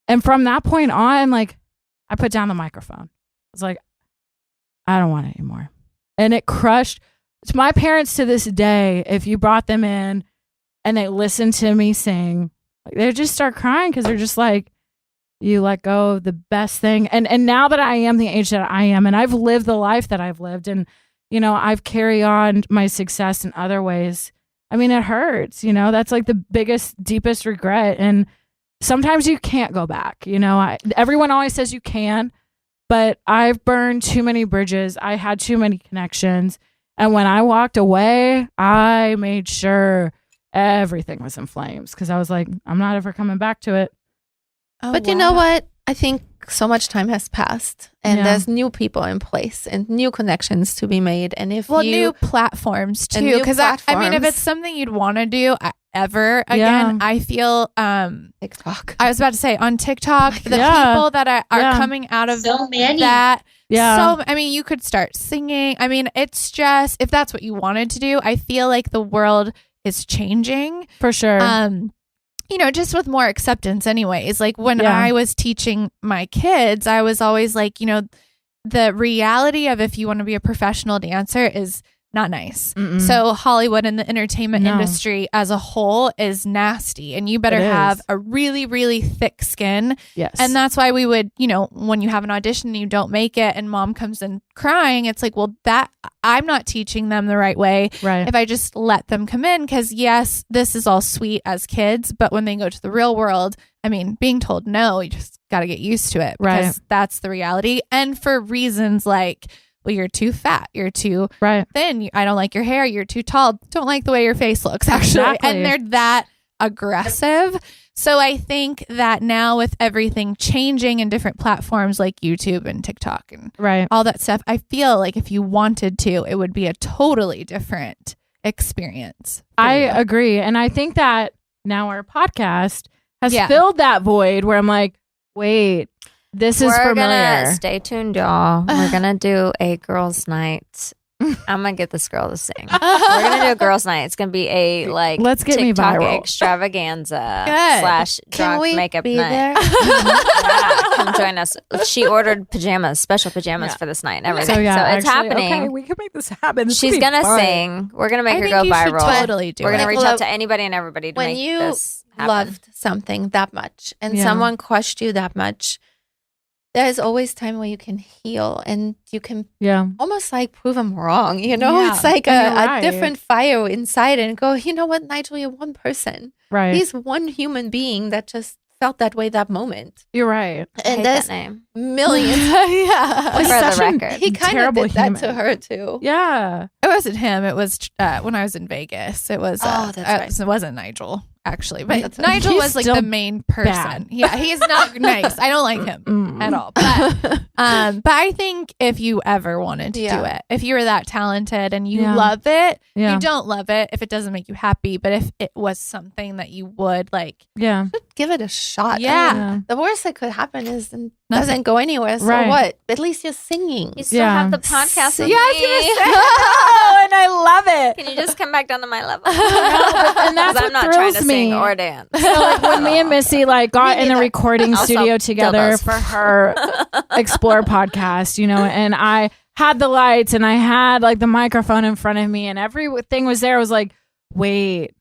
And from that point on, I put down the microphone. I was like, I don't want it anymore. And it crushed. To my parents to this day, if you brought them in and they listened to me sing, they just start crying, because they're just like, you let go of the best thing. And now that I am the age that I am, and I've lived the life that I've lived, and, I've carried on my success in other ways. I mean, it hurts, that's the biggest, deepest regret. And sometimes you can't go back. Everyone always says you can, but I've burned too many bridges. I had too many connections. And when I walked away, I made sure everything was in flames, because I was like, I'm not ever coming back to it. But you know what? I think so much time has passed, and there's new people in place and new connections to be made. And new platforms too, because I mean, if it's something you'd want to do ever again, I feel TikTok. I was about to say on TikTok, the people that are coming out of So many. that. Yeah. So, I mean, you could start singing. I mean, it's just, if that's what you wanted to do, I feel like the world is changing. For sure. Just with more acceptance anyways. When I was teaching my kids, I was always like, the reality of if you want to be a professional dancer is not nice. Mm-mm. So Hollywood and the entertainment industry as a whole is nasty, and you better have a really, really thick skin. Yes. And that's why we would, when you have an audition and you don't make it and mom comes in crying, it's like, well, that I'm not teaching them the right way. Right. If I just let them come in, because yes, this is all sweet as kids, but when they go to the real world, I mean, being told no, you just got to get used to it, because that's the reality. And for reasons like, well, you're too fat, you're too thin, I don't like your hair, you're too tall, don't like the way your face looks, actually. Exactly. And they're that aggressive. So I think that now with everything changing in different platforms like YouTube and TikTok and all that stuff, I feel like if you wanted to, it would be a totally different experience. I agree. And I think that now our podcast has filled that void where I'm like, wait, this is familiar. Stay tuned, y'all. We're gonna do a girls' night. I'm gonna get this girl to sing. We're gonna do a girls' night. It's gonna be a let's get TikTok me viral extravaganza / Can drunk we makeup be night. there? Come join us. She ordered special pajamas for this night and everything. So, it's happening. Okay, we can make this happen. She's gonna sing. We're gonna make her go viral. Totally do We're gonna it. reach out to anybody and everybody to When make you this happen. loved something that much and someone crushed you that much, there's always time where you can heal and you can almost prove them wrong. It's like a different fire inside, and go, you know what, Nigel, you're one person. Right. He's one human being that just felt that way that moment. You're right. And there's there's millions. For the record. He kind of terrible did that human. to her too. Yeah. It wasn't him. It was when I was in Vegas. It was Oh, that's right. It wasn't Nigel. actually. But That's Nigel He's was like still the main person. bad. Yeah, he's not nice. I don't like him at all. But I think if you ever wanted to do it, if you were that talented and you love it, you don't love it if it doesn't make you happy. But if it was something that you would like, give it a shot. Yeah. I mean, the worst that could happen is it doesn't go anywhere. So Right. what? At least you're singing. You still have the podcast with me. Oh, and I love it. Can you just come back down to my level? And that's 'Cause what I'm not thrills trying to me. sing or dance. So like when me and Missy like got in the recording Also, studio together dildos. for her Explore podcast, you know, and I had the lights and I had like the microphone in front of me and everything was there. I was like, wait,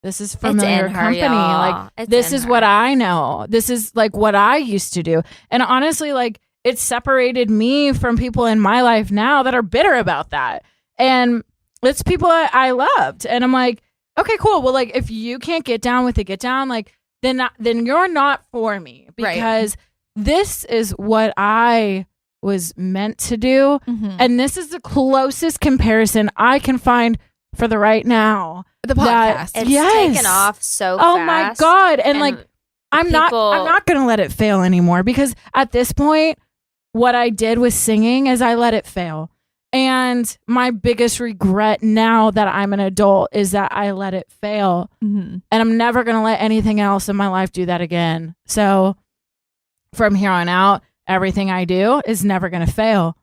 this is familiar in her, company. y'all. Like It's this in is her. what I know. This is like what I used to do. And honestly, like it separated me from people in my life now that are bitter about that. And it's people I loved. And I'm like, okay, cool. Well, like if you can't get down with it, get down. Like then you're not for me because this is what I was meant to do. And this is the closest comparison I can find for the right now. the podcast. It's Yes. taken off so Oh fast. my God. And like I'm not people- going to let it fail anymore because at this point what I did with singing is I let it fail. And my biggest regret now that I'm an adult is that I let it fail. And I'm never going to let anything else in my life do that again. So from here on out, everything I do is never going to fail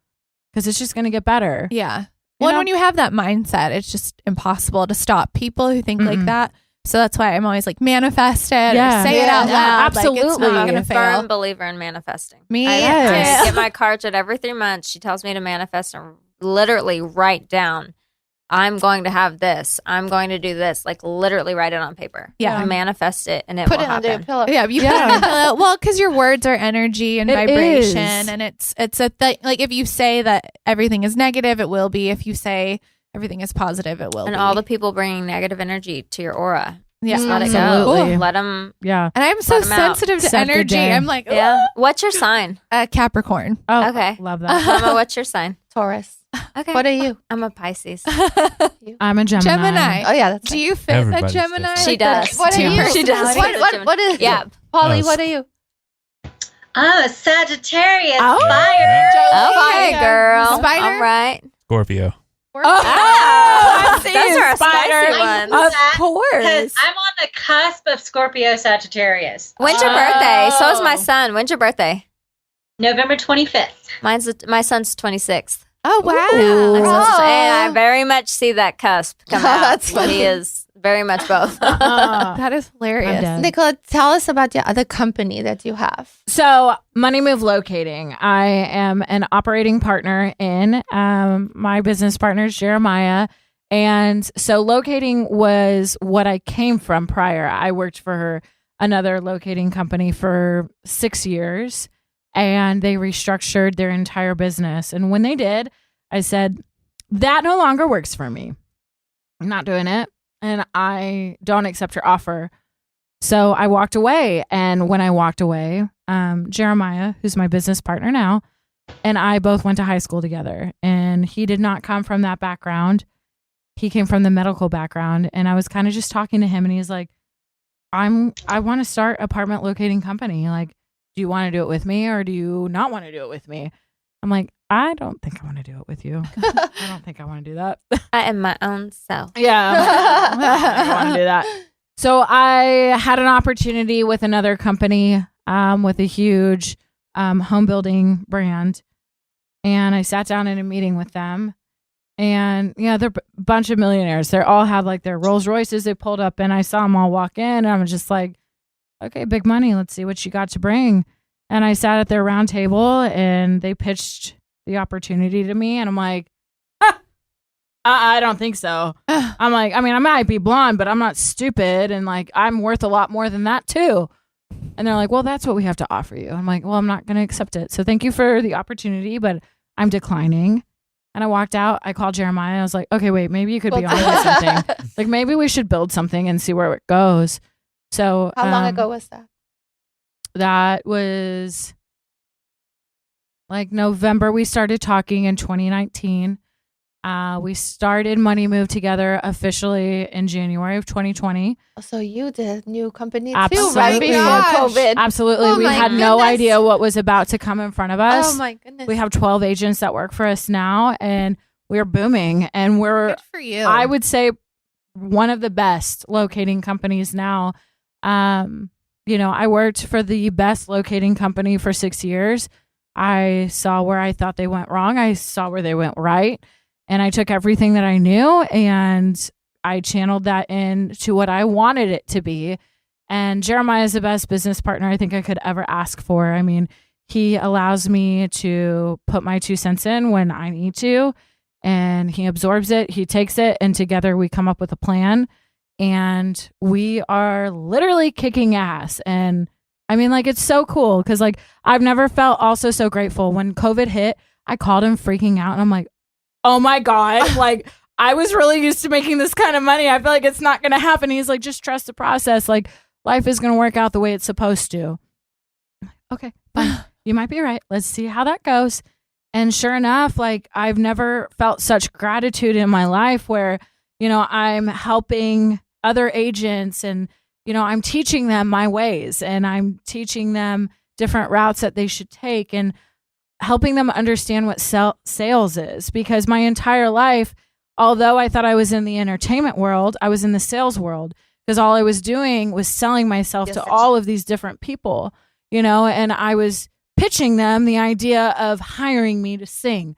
because it's just going to get better. Yeah. Well, and when you have that mindset, it's just impossible to stop people who think like that. So that's why I'm always like, manifest it, or say it out loud. Like, it's Absolutely. not going to I'm a fail. firm believer in manifesting. Me I Yes. get my cards at every 3 months. She tells me to manifest and literally write down, I'm going to have this. I'm going to do this. Like literally write it on paper. Yeah. Manifest it and it Put will it under your happen. pillow. Yeah, you put it on the pillow. Well, because your words are energy and It vibration, is. and it's a thing. Like if you say that everything is negative, it will be. If you say everything is positive, it will And be. all the people bringing negative energy to your aura. yeah, Just let it Absolutely. go. Let them. Yeah. and I'm so Let 'em out. sensitive to Set the energy. day. I'm like, Yeah. What's your sign? Capricorn. Oh, Okay. love that. Mama, what's your sign? Taurus. Okay. What are you? I'm a Pisces. I'm a Gemini. Gemini. Oh yeah, that's Do you fit Everybody's a Gemini? different. She Like does. What are Two. you? She does. What is? Yeah. Polly, Oh, what are you? I'm a Sagittarius. Oh. Fire. Okay, Fire. girl. Spider? All right. Scorpio. Oh, I see Those you, are Spider. spicy ones. Of Because course. I'm on the cusp of Scorpio Sagittarius. When's your birthday? So is my son. When's your birthday? November 25th. My son's 26th. Oh wow. And Oh. I very much see that cusp come out. That's funny. He is very much both. That is I'm hilarious. dead. Nichola, tell us about your other company that you have. So, Money Move Locating. I am an operating partner in my business partner's Jeremiah. And so, locating was what I came from prior. I worked for another locating company for 6 years, and they restructured their entire business. And when they did, I said, that no longer works for me. I'm not doing it. And I don't accept your offer. So I walked away. And when I walked away, Jeremiah, who's my business partner now, and I both went to high school together. And he did not come from that background. He came from the medical background. And I was kind of just talking to him, and he's like, I want to start apartment locating company. Like, do you want to do it with me, or do you not want to do it with me? I'm like, I don't think I want to do it with you. I don't think I want to do that. I am my own self. Yeah. I don't want to do that. So I had an opportunity with another company with a huge home building brand. And I sat down in a meeting with them. And yeah, they're a bunch of millionaires. They all had like their Rolls Royces they pulled up, and I saw them all walk in. And I was just like, okay, big money. Let's see what you got to bring. And I sat at their round table, and they pitched the opportunity to me. And I'm like, I don't think so. I'm like, I mean, I might be blonde, but I'm not stupid. And like, I'm worth a lot more than that too. And they're like, well, that's what we have to offer you. I'm like, well, I'm not going to accept it. So thank you for the opportunity, but I'm declining. And I walked out. I called Jeremiah. I was like, okay, wait, maybe you could be on with something. Like, maybe we should build something and see where it goes. So How long ago was that? that was like November. We started talking in 2019. We started Money Move together officially in January of 2020. So you did new company Absolutely. too, right before COVID. Absolutely. Oh we my had no goodness. idea what was about to come in front of us. Oh my goodness. We have 12 agents that work for us now, and we're booming. And we're, Good for you. I would say, one of the best locating companies now. I worked for the best locating company for 6 years. I saw where I thought they went wrong. I saw where they went right. And I took everything that I knew and I channeled that into what I wanted it to be. And Jeremiah is the best business partner I think I could ever ask for. I mean, he allows me to put my 2 cents in when I need to, and he absorbs it, he takes it, and together we come up with a plan. And we are literally kicking ass. And I mean, like, it's so cool because, like, I've never felt also so grateful. When COVID hit, I called him freaking out, and I'm like, oh my God, like, I was really used to making this kind of money. I feel like it's not going to happen. He's like, just trust the process. Like, life is going to work out the way it's supposed to. I'm like, okay, fine. You might be right. Let's see how that goes. And sure enough, like, I've never felt such gratitude in my life where, I'm helping other agents and, I'm teaching them my ways and I'm teaching them different routes that they should take and helping them understand what sales is. Because my entire life, although I thought I was in the entertainment world, I was in the sales world because all I was doing was selling myself to all of these different people, and I was pitching them the idea of hiring me to sing.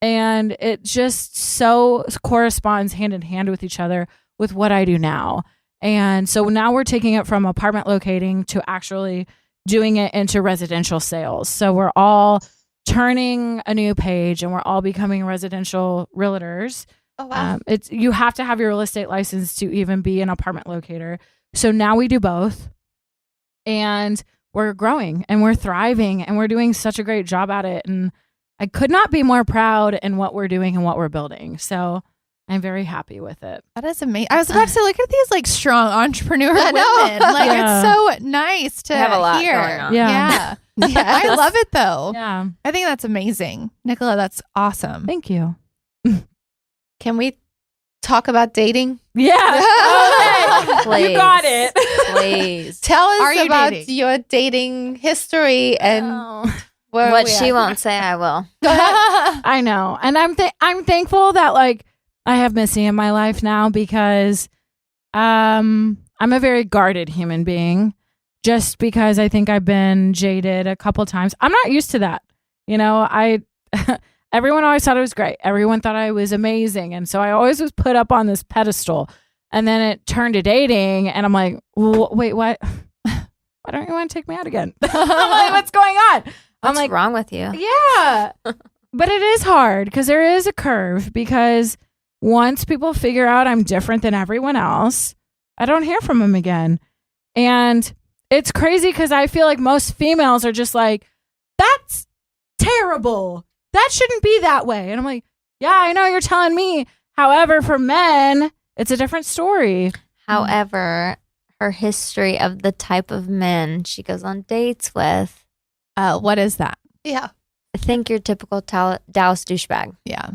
And it just so corresponds hand in hand with each other with what I do now. And so now we're taking it from apartment locating to actually doing it into residential sales. So we're all turning a new page and we're all becoming residential realtors. Oh, wow. You have to have your real estate license to even be an apartment locator. So now we do both. And we're growing and we're thriving and we're doing such a great job at it. And I could not be more proud in what we're doing and what we're building. So I'm very happy with it. That is amazing. I was about to say, look at these like strong entrepreneur women. Like, it's so nice to have a lot hear. going on. Yeah. I love it though. Yeah. I think that's amazing. Nichola, that's awesome. Thank you. Can we talk about dating? Yeah. Okay. Please. You got it. Please. Tell us Are you about dating? your dating history and where What we she are. won't say, I will. I know. And I'm thankful that, like, I have Missy in my life now because I'm a very guarded human being just because I think I've been jaded a couple times. I'm not used to that. Everyone always thought I was great. Everyone thought I was amazing. And so I always was put up on this pedestal. And then it turned to dating and I'm like, wait, what? Why don't you want to take me out again? I'm like, what's going on? What's wrong with you? Yeah. But it is hard because there is a curve because once people figure out I'm different than everyone else, I don't hear from them again. And it's crazy because I feel like most females are just like, that's terrible. That shouldn't be that way. And I'm like, yeah, I know you're telling me. However, for men, it's a different story. However, her history of the type of men she goes on dates with. What is that? Yeah. I think your typical Dallas douchebag. Yeah.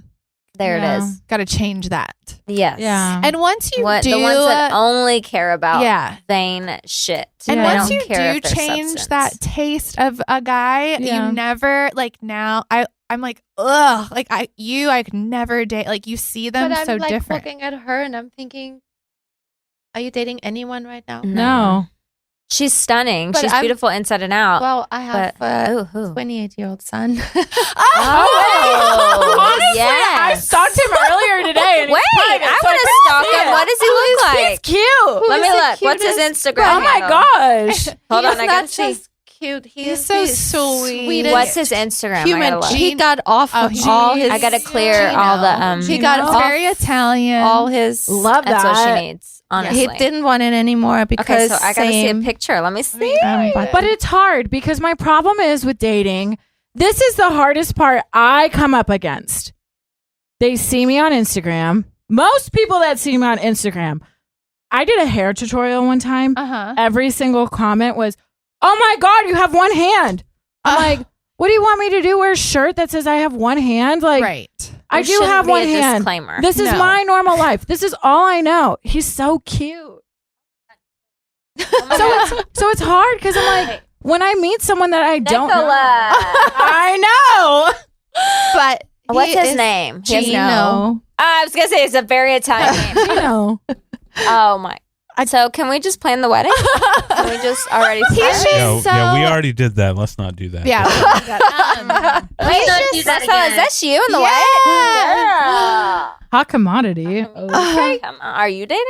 There Yeah. it is. Got to change that. Yes. Yeah. And once you do, The ones that only care about yeah. vain shit. And Yeah. once They you don't care do if there's change substance. that taste of a guy, Yeah. you never like now. I'm like, ugh, like I could never date. Like you see them But I'm so like different. looking at her and I'm thinking, are you dating anyone right now? No. She's stunning. But She's I'm- beautiful inside and out. Well, I have but, a who? 28-year-old son. Oh, Honestly, I yes. stalked him earlier today. And Wait, he's private, I so want to couldn't stalk see him. it. What does he look like? He's cute. Let me Who's the look. What's his cutest? Instagram Oh my handle? gosh. Hold on, He's I not gotta see. just cute. He's so sweet. sweetest What's his Instagram? I human. gotta look. He got off Oh, of he- all his. I gotta clear all the He He got got off very Italian. all his. Love That's that. what she needs. Honestly. He didn't want it anymore because Okay, so I gotta see a same. picture. Let me see. But it's hard because my problem is with dating. This is the hardest part I come up against. They see me on Instagram. Most people that see me on Instagram. I did a hair tutorial one time. Every single comment was, "Oh my God, you have one hand." I'm like, what do you want me to do? Wear a shirt that says I have one hand? Like, Right. I do have one hand. Disclaimer. This is my normal life. This is all I know. He's so cute. So it's hard because I'm like, when I meet someone that I don't know, I know. But what's his name? Gino. I was gonna say it's a very Italian name. Gino. Oh my. So can we just plan the wedding? Can we just already plan it? Yeah, we already did that. Let's not do that. Yeah. That's you in the wedding? Girl. Hot commodity. Okay. Come on. Are you dating?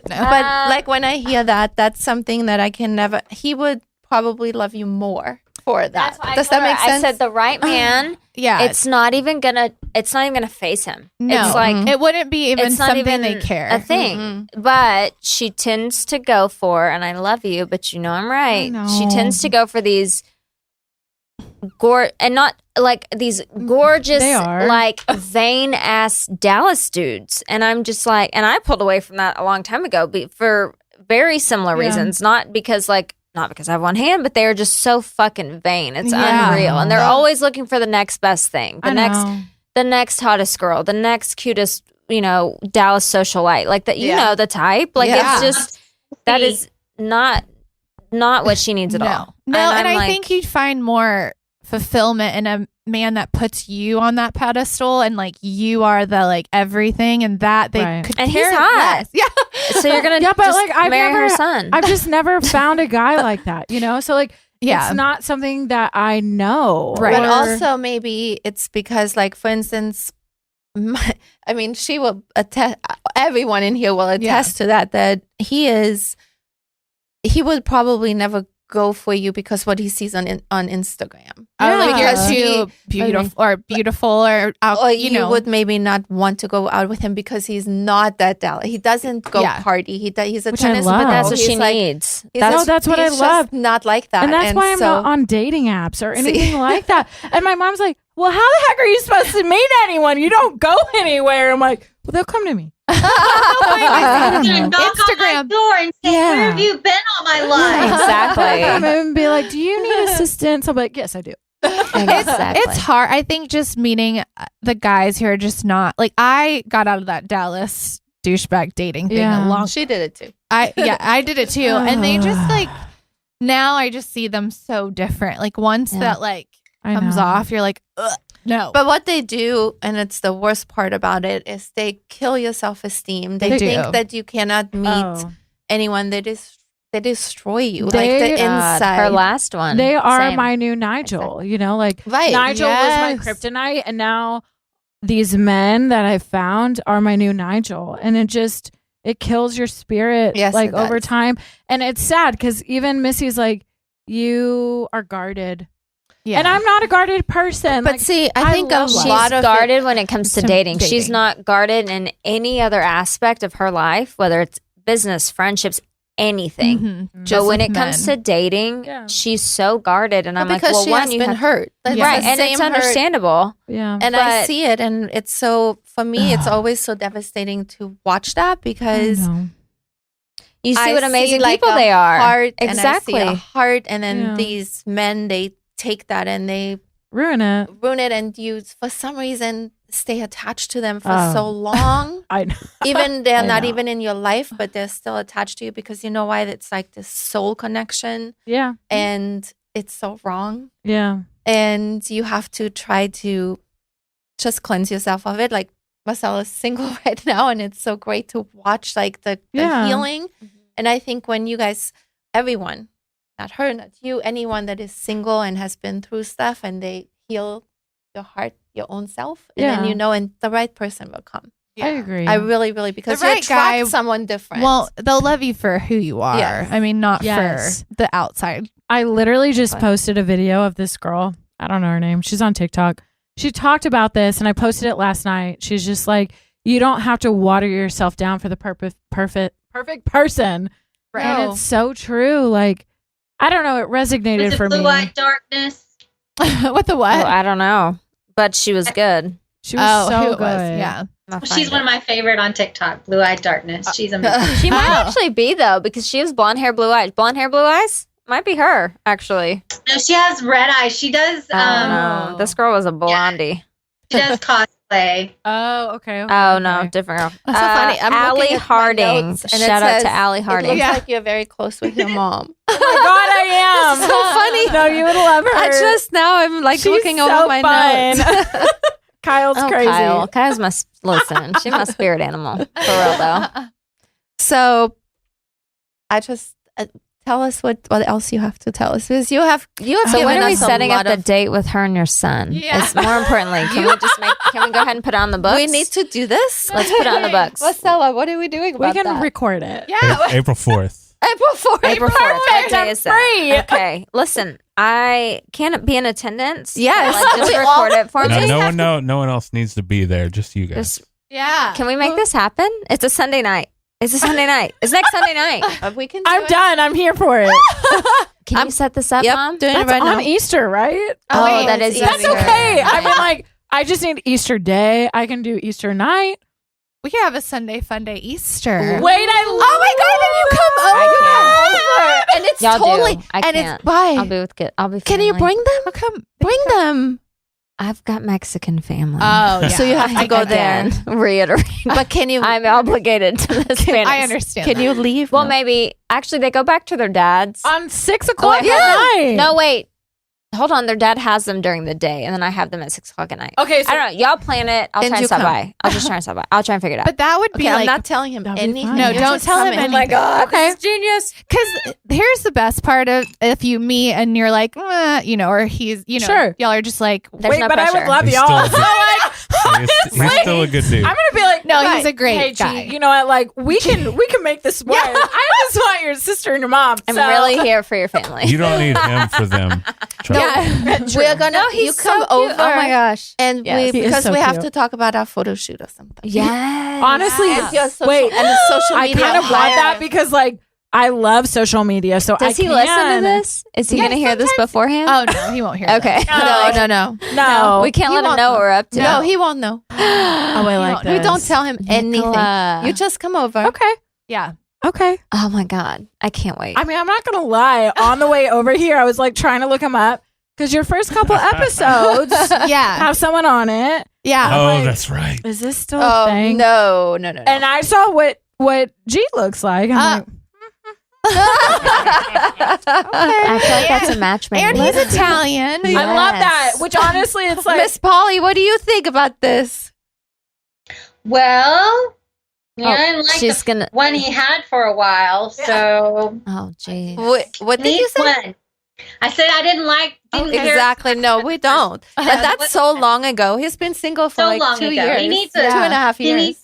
But like when I hear that, that's something that I can never. He would probably love you more for that. Does that make sense? I said the right man. Yeah. It's not even gonna phase him. No. It's like it wouldn't be even it's not something even they care. a thing. But she tends to go for, and I love you, but you know I'm right. She tends to go for these and not like these gorgeous, like vain ass Dallas dudes. And I'm just like, and I pulled away from that a long time ago for very similar reasons. Not because I have one hand, but they're just so fucking vain. It's unreal. And they're always looking for the next best thing. The next hottest girl, the next cutest, Dallas socialite. Like that, you know the type. Like it's just that is not what she needs at all. No, and I think you'd find more fulfillment in a man that puts you on that pedestal and like you are the like everything, and that they could and care he's hot. less. Yeah. So you're gonna marry her son. I've just never found a guy like that, So like it's not something that I know. Right. But also maybe it's because like for instance, she will attest. Everyone in here will attest to that he would probably never go for you because what he sees on Instagram. Like you're too beautiful or you would maybe not want to go out with him because he's not that Dallas. He doesn't go party. He's a tennis, but that's what she needs. That's what I love. Just not like that, and that's why I'm not on dating apps or anything like that. And my mom's like, "Well, how the heck are you supposed to meet anyone? You don't go anywhere." I'm like, "Well, they'll come to me." Instagram knock on my door and say, "Where have you been all my life?" Exactly. And be like, "Do you need assistance?" I'm like, "Yes, I do." It's hard. I think just meeting the guys who are just not like, I got out of that Dallas douchebag dating thing a long. She did it too. I did it too, and they just like now I just see them so different. Like once that like comes off, you're like, ugh. No. But what they do, and it's the worst part about it, is they kill your self-esteem. They think that you cannot meet anyone. They destroy you. Like the inside. Her last one. They are my new Nigel. Nigel was my kryptonite, and now these men that I've found are my new Nigel. And it kills your spirit over time. And it's sad because even Missy's like, you are guarded. Yeah. And I'm not a guarded person. But see, I think she's guarded when it comes to dating. She's not guarded in any other aspect of her life, whether it's business, friendships, anything. Mm-hmm. But when it comes to dating, she's so guarded. And I'm like, well, she has been hurt. Right. And it's understandable. Yeah. And I see it. And it's so, for me, it's always so devastating to watch that because you see what amazing people they are. Heart, exactly. And I see a heart. And then these men, they take that and they ruin it, and you for some reason stay attached to them for so long. I know. Even they're not even in your life, but they're still attached to you because you know why? It's like this soul connection. Yeah. And it's so wrong. Yeah. And you have to try to just cleanse yourself of it. Like Marcel is single right now, and it's so great to watch like the healing. Mm-hmm. And I think when you guys, everyone, not her, not you, anyone that is single and has been through stuff and they heal your heart, your own self, and then and the right person will come. Yeah. I agree. I really, really, because the right you attract someone different. Well, they'll love you for who you are. Yes. I mean, not for the outside. I literally just posted a video of this girl. I don't know her name. She's on TikTok. She talked about this and I posted it last night. She's just like, you don't have to water yourself down for the perfect person. Right. And it's so true. Like, I don't know. It resonated for me. Blue-eyed darkness. With the what? Oh, I don't know. But she was good. She was so good. Yeah. She's one of my favorite on TikTok. Blue-eyed darkness. She's amazing. She might actually be though, because she has blonde hair, blue eyes. Blonde hair, blue eyes might be her actually. No, she has red eyes. She does. This girl was a blondie. does cosplay. Oh, okay. Oh no, different girl. That's so funny. I'm Allie looking at my Harding. notes, and it Shout out says, to Allie It Harding. looks like you're very close with your mom. Oh my God, I am. So funny. No, you would love her. I just now I'm like She's looking so over my fun. notes. Kyle's crazy. Kyle's my listen. She's my spirit animal for real though. So I just tell us what else you have to tell us, because you have So given when are we us a setting up lot the of- date with her and your son? Yeah. It's more importantly, can we go ahead and put it on the books? We need to do this. Let's put it on the books. Stella, what are we doing We about can that? record it. Yeah. April 4th. April 4th. April 4th. What day is that? free. Okay. Listen, I can't be in attendance. Yes. Like, just We record it for me. No one else needs to be there. Just you guys. Just, Yeah. can we make this happen? It's a Sunday night. It's next Sunday night. We can do I'm it. done. I'm here for it. Can you set this up, Yep, Mom? doing That's it right on now. Easter, right? Oh, wait, that it's is Easter. That's okay. I mean, like, I just need Easter day. I can do Easter night. We can have a Sunday fun day Easter. Wait, Oh my God! Then you come over, and it's Y'all do. totally I and can't. it's why. I'll be with kid. I'll be. Can you family. bring them? How come? Bring them. I've got Mexican family. Oh, yeah. So you have to I go get there. that. Reiterate. But can you? I'm obligated to this Spanish. I understand. Can you leave? Well, No. maybe. Actually, they go back to their dad's. On 6 o'clock wait, at night. No, wait. Hold on. Their dad has them during the day, and then I have them at 6 o'clock at night. Okay, so I don't know. Y'all plan it. I'll And try and you stop come. by. I'll just try and stop by. I'll try and figure it out. But that would be Okay, I'm like not telling him That'd be anything. fine. No, You're don't just tell him coming. anything. this is genius. Because here's the best part of if you meet and you're like, or he's, Sure. y'all are just like, There's wait, no but I pressure. would love He's y'all. still So, a He's still a good dude. I'm gonna be like, No, right, he's a great hey, guy. G, you know what? Like, we can make this work. I just want your sister and your mom. I'm so- really here for your family. You don't need him for them. Trust me. We're gonna. you come so cute. over. Oh my gosh. And Yes. we He is because so we have cute. to talk about our photo shoot or something. Yes. Honestly, And your social, wait, and the social I media. kind of want that because, like, I love social media. So Does he can. listen to this? Is he Yeah, going to hear this beforehand? oh no, he won't hear. okay. No. No, We can't He let him won't know know. what we're up to. No, he won't know. Oh, I like We this. don't tell him anything. Nichola. You just come over. Okay. Yeah. Okay. Oh my God. I can't wait. I mean, I'm not gonna lie. On the way over here, I was like trying to look him up because your first couple episodes Yeah. have someone on it. Yeah. Oh, like- that's right. Is this still a Oh thing? no. And I saw what G looks like. I'm like, I feel like that's a match made. And in he's heaven. Italian. I love that. Yes. Which honestly, it's like Miss Polly, what do you think about this? Well, yeah, I didn't like She's the going to. one he had for a while, so Oh, geez. What did you needs say? one. I said I didn't like. Didn't hear- Exactly. No, we don't. But that's so long ago. He's been single for So like long 2 ago. years. He needs 2.5 he years. needs-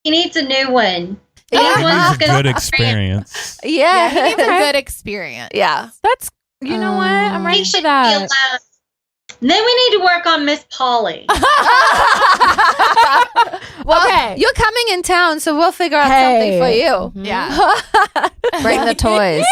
He needs a new one. He Yeah. needs one It's that's a gonna- good experience. Yeah, he needs a Yeah. good experience. Yeah. that's you know what? I'm He ready for should be that. allowed. Then we need to work on Miss Polly. Well, Okay. you're coming in town, so we'll figure out something for you. Yeah. Bring the toys.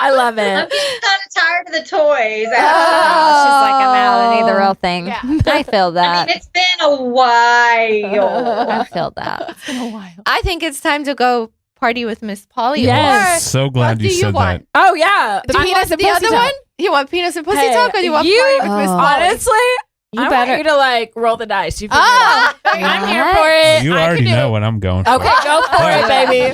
I love I'm it. getting kind of tired of the toys. Oh, she's like, I'm out. I need the real thing. Yeah. I feel I that. mean, it's been a while. I feel that. It's been a while. I think it's time to go party with Miss Polly. Yes. So glad what you do you said want? Oh yeah. The I penis want and The pussy other talk. one? You want penis and pussy Hey, talk, or you want you- party with Miss Oh. Polly? honestly, You I better. want you to like roll the dice. You figure Ah! it out. I'm here What? for it. You I already can do know it. what I'm going for. Okay, go for it, baby.